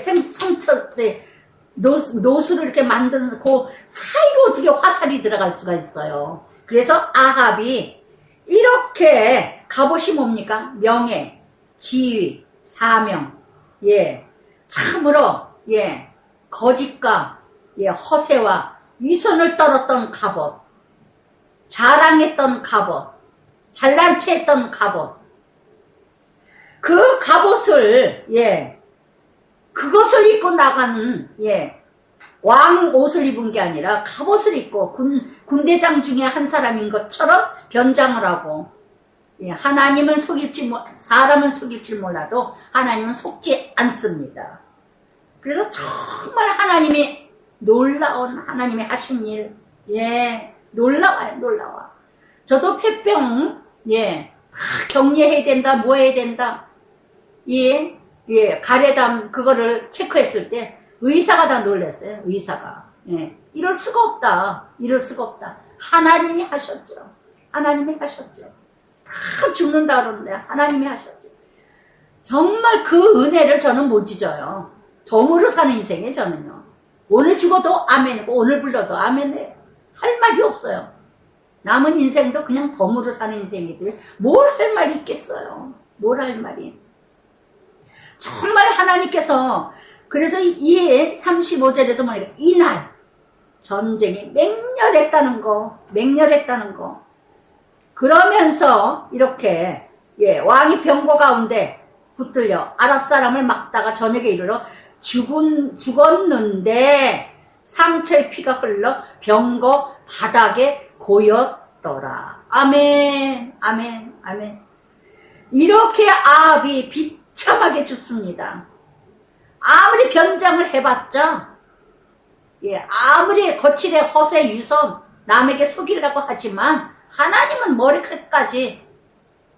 Speaker 1: 노수를 이렇게 만드는 그 사이로 어떻게 화살이 들어갈 수가 있어요. 그래서 아합이 이렇게 갑옷이 뭡니까? 명예, 지위, 사명, 예, 참으로, 예, 거짓과, 예, 허세와 위선을 떨었던 갑옷, 자랑했던 갑옷, 잘난 체 했던 갑옷, 그 갑옷을, 예, 그것을 입고 나가는, 예, 왕 옷을 입은 게 아니라 갑옷을 입고 군대장 중에 한 사람인 것처럼 변장을 하고, 예, 하나님은 속일지, 사람은 속일지 몰라도 하나님은 속지 않습니다. 그래서 정말 하나님이 놀라운 하나님이 하신 일, 예, 놀라워요, 놀라워. 저도 폐병, 예, 격리해야 된다, 뭐 해야 된다, 예, 예, 가래담 그거를 체크했을 때 의사가 다 놀랐어요. 의사가. 예, 이럴 수가 없다. 이럴 수가 없다. 하나님이 하셨죠. 하나님이 하셨죠. 다 죽는다 그러는데 하나님이 하셨죠. 정말 그 은혜를 저는 못 잊어요. 덤으로 사는 인생에 저는요. 오늘 죽어도 아멘이고 오늘 불러도 아멘이에요. 할 말이 없어요. 남은 인생도 그냥 덤으로 사는 인생이지 뭘 할 말이 있겠어요. 뭘 할 말이. 정말 하나님께서 그래서 이 35절에도 보니까 이날 전쟁이 맹렬했다는 거. 그러면서 이렇게 왕이 병거 가운데 붙들려 아랍 사람을 막다가 저녁에 이르러 죽었는데 상처의 피가 흘러 병거 바닥에 고였더라. 아멘, 아멘, 아멘. 이렇게 아합이 비참하게 죽습니다. 아무리 변장을 해봤자, 아무리 거칠의 허세 유선 남에게 속이려고 하지만 하나님은 머리끝까지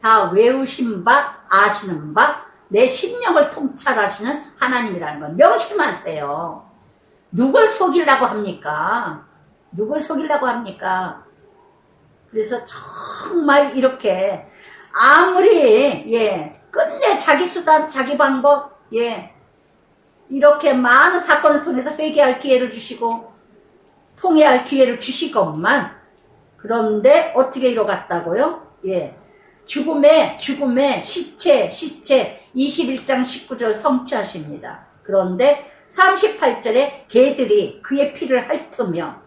Speaker 1: 다 외우신 바 아시는 바 내 심령을 통찰하시는 하나님이라는 건 명심하세요. 누굴 속이려고 합니까? 누굴 속이려고 합니까? 그래서 정말 이렇게 아무리 끝내 자기 수단 자기 방법 이렇게 많은 사건을 통해서 회개할 기회를 주시고 통회할 기회를 주시건만 그런데 어떻게 이뤄갔다고요? 죽음의 시체 21장 19절 성취하십니다. 그런데 38절에 개들이 그의 피를 핥으며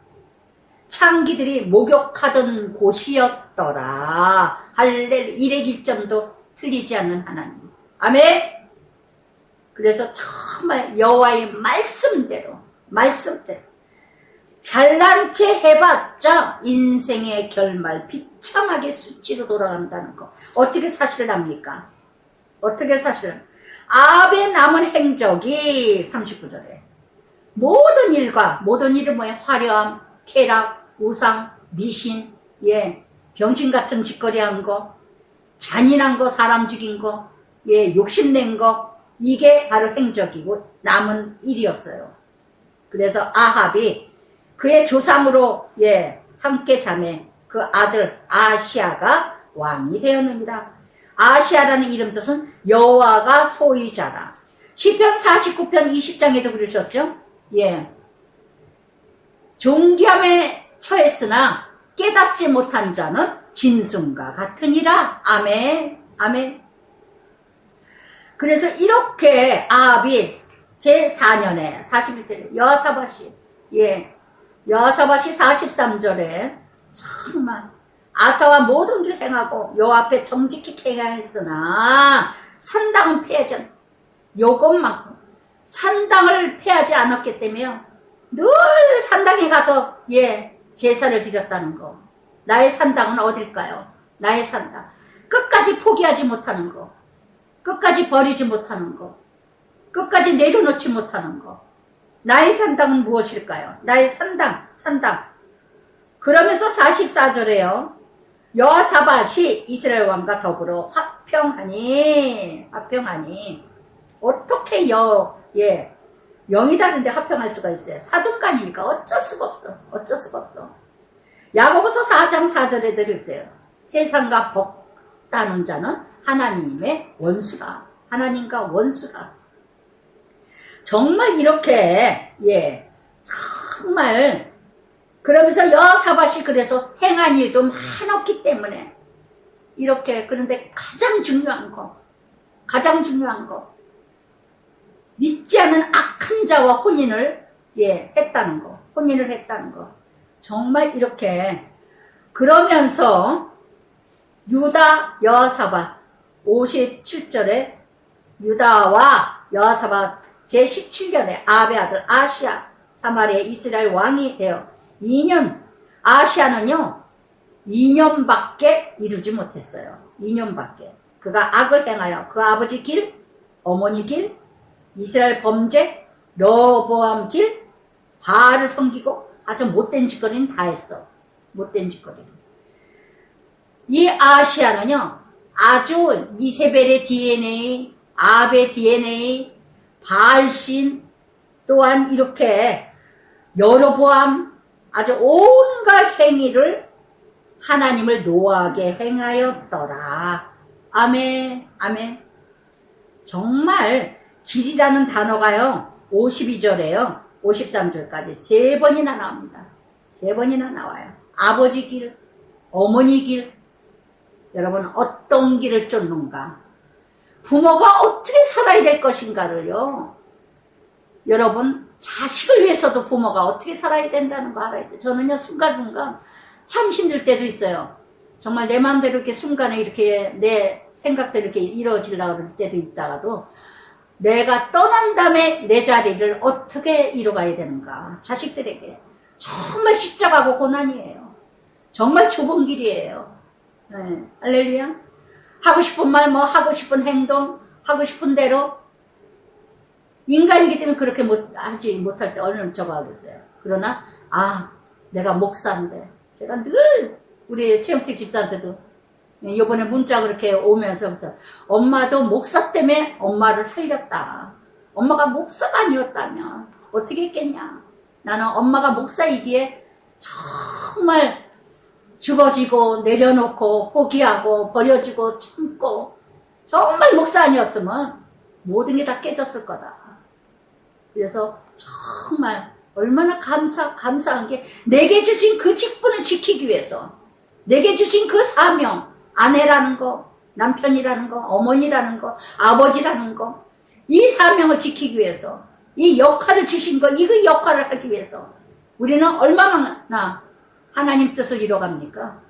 Speaker 1: 창기들이 목욕하던 곳이었더라. 할렐루야. 일액일점도 틀리지 않는 하나님. 아멘. 그래서 정말 여호와의 말씀대로 잘난 체 해봤자 인생의 결말 비참하게 수치로 돌아간다는 거. 어떻게 사실납니까? 어떻게 사실? 아합의 남은 행적이 39절에 모든 일은 뭐예요? 화려함, 쾌락, 우상, 미신, 병신 같은 짓거리 한 거, 잔인한 거, 사람 죽인 거, 욕심낸 거, 이게 바로 행적이고 남은 일이었어요. 그래서 아합이 그의 조상으로 함께 자매 그 아들 아시아가 왕이 되었느니라. 아시아라는 이름 뜻은 여호와가 소유자라. 시편 49편 20장에도 그러셨죠? 존귀함에 처했으나 깨닫지 못한 자는 짐승과 같으니라. 아멘. 아멘. 그래서 이렇게 아합이 제4년에 41절에 여호사밧이 여호사밧이 43절에 정말 아사와 모든 길 행하고 여호와 앞에 정직히 행하였으나 산당은 패하지 않 요것만큼 산당을 패하지 않았기 때문에 늘 산당에 가서 제사를 드렸다는 거. 나의 산당은 어딜까요? 나의 산당. 끝까지 포기하지 못하는 거. 끝까지 버리지 못하는 거. 끝까지 내려놓지 못하는 거. 나의 산당은 무엇일까요? 나의 산당. 그러면서 44절에요. 여호사밧이 이스라엘 왕과 더불어 화평하니 어떻게 영이 다른데 화평할 수가 있어요. 사등간이니까 어쩔 수가 없어. 야고보서 4장 4절에 들으세요. 세상과 복 따는 자는 하나님의 원수라. 하나님과 원수라. 정말 이렇게 정말 그러면서 여호사밧이 그래서 행한 일도 많았기 때문에 이렇게 그런데 가장 중요한 거 믿지 않은 악한 자와 혼인을 했다는 거. 정말 이렇게 그러면서 유다 여호사밧 57절에 유다와 여호사밧 제17년에 아합의 아들 아시아 사마리아 이스라엘 왕이 되어 2년 아시아는요 2년밖에 이루지 못했어요. 2년밖에. 그가 악을 행하여 그 아버지 길, 어머니 길, 이스라엘 범죄, 여로보암 길, 바알을 섬기고 아주 못된 짓거리는 다 했어. 못된 짓거리. 이 아시아는요 아주 이세벨의 DNA, 아합의 DNA, 바알신 또한 이렇게 여로보암 아주 온갖 행위를 하나님을 노하게 행하였더라. 아멘. 아멘. 정말 길이라는 단어가요 52절에요 53절까지 3번이나 나옵니다. 3번이나 나와요. 아버지 길, 어머니 길. 여러분 어떤 길을 쫓는가? 부모가 어떻게 살아야 될 것인가를요. 여러분 자식을 위해서도 부모가 어떻게 살아야 된다는 거 알아야 돼요. 저는요 순간순간 참 힘들 때도 있어요. 정말 내 마음대로 이렇게 순간에 이렇게 내 생각대로 이렇게 이루어지려고 그럴 때도 있다가도 내가 떠난 다음에 내 자리를 어떻게 이뤄가야 되는가. 자식들에게 정말 십자가고 고난이에요. 정말 좁은 길이에요. 네. 할렐루야. 하고 싶은 말, 뭐 하고 싶은 행동, 하고 싶은 대로 인간이기 때문에 그렇게 하지 못할 때 얼른 저거 하겠어요. 그러나 내가 목사인데 제가 늘 우리 최영택 집사한테도 이번에 문자 그렇게 오면서부터 엄마도 목사 때문에 엄마를 살렸다. 엄마가 목사가 아니었다면 어떻게 했겠냐. 나는 엄마가 목사이기에 정말 죽어지고 내려놓고 포기하고 버려지고 참고 정말 목사 아니었으면 모든 게 다 깨졌을 거다. 그래서 정말 얼마나 감사한 게 내게 주신 그 직분을 지키기 위해서 내게 주신 그 사명 아내라는 거, 남편이라는 거, 어머니라는 거, 아버지라는 거, 이 사명을 지키기 위해서, 이 역할을 주신 거, 이 역할을 하기 위해서 우리는 얼마나 하나님 뜻을 이뤄갑니까?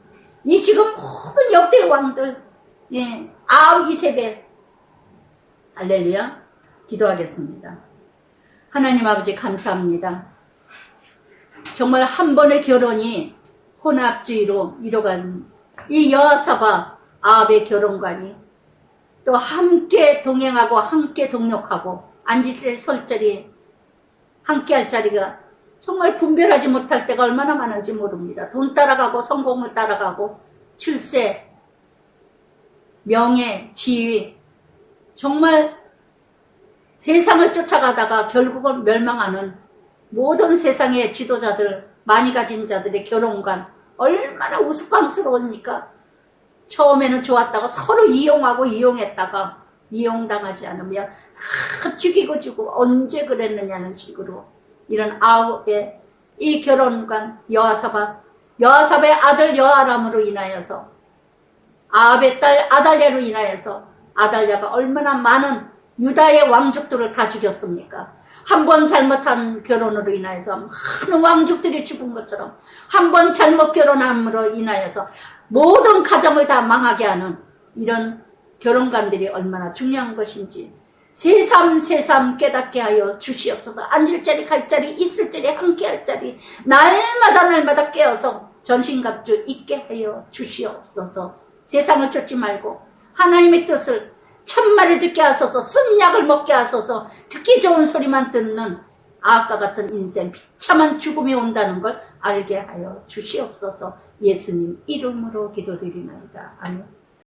Speaker 1: 이 지금 모든 역대 왕들, 이세벨, 할렐루야, 기도하겠습니다. 하나님 아버지 감사합니다. 정말 한 번의 결혼이 혼합주의로 이뤄간 이 여호사밧 아합의 결혼관이 또 함께 동행하고 함께 동력하고 앉을 설자리 함께 할 자리가 정말 분별하지 못할 때가 얼마나 많은지 모릅니다. 돈 따라가고 성공을 따라가고 출세, 명예, 지위 정말 세상을 쫓아가다가 결국은 멸망하는 모든 세상의 지도자들 많이 가진 자들의 결혼관 얼마나 우스꽝스러우니까 처음에는 좋았다가 서로 이용하고 이용했다가 이용당하지 않으면 다 죽이고 주고 언제 그랬느냐는 식으로 이런 아합의 이 결혼관 여호사밧의 아들 여아람으로 인하여서 아합의 딸 아달랴로 인하여서 아달랴가 얼마나 많은 유다의 왕족들을 다 죽였습니까? 한 번 잘못한 결혼으로 인하여서 많은 왕족들이 죽은 것처럼 한 번 잘못 결혼함으로 인하여서 모든 가정을 다 망하게 하는 이런 결혼관들이 얼마나 중요한 것인지 새삼 깨닫게 하여 주시옵소서. 앉을 자리 갈 자리 있을 자리 함께 할 자리 날마다 깨어서 전신갑주 있게 하여 주시옵소서. 세상을 쫓지 말고 하나님의 뜻을 참말을 듣게 하소서. 쓴 약을 먹게 하소서. 듣기 좋은 소리만 듣는 아합과 같은 인생 비참한 죽음이 온다는 걸 알게 하여 주시옵소서. 예수님 이름으로 기도드리나이다. 아멘.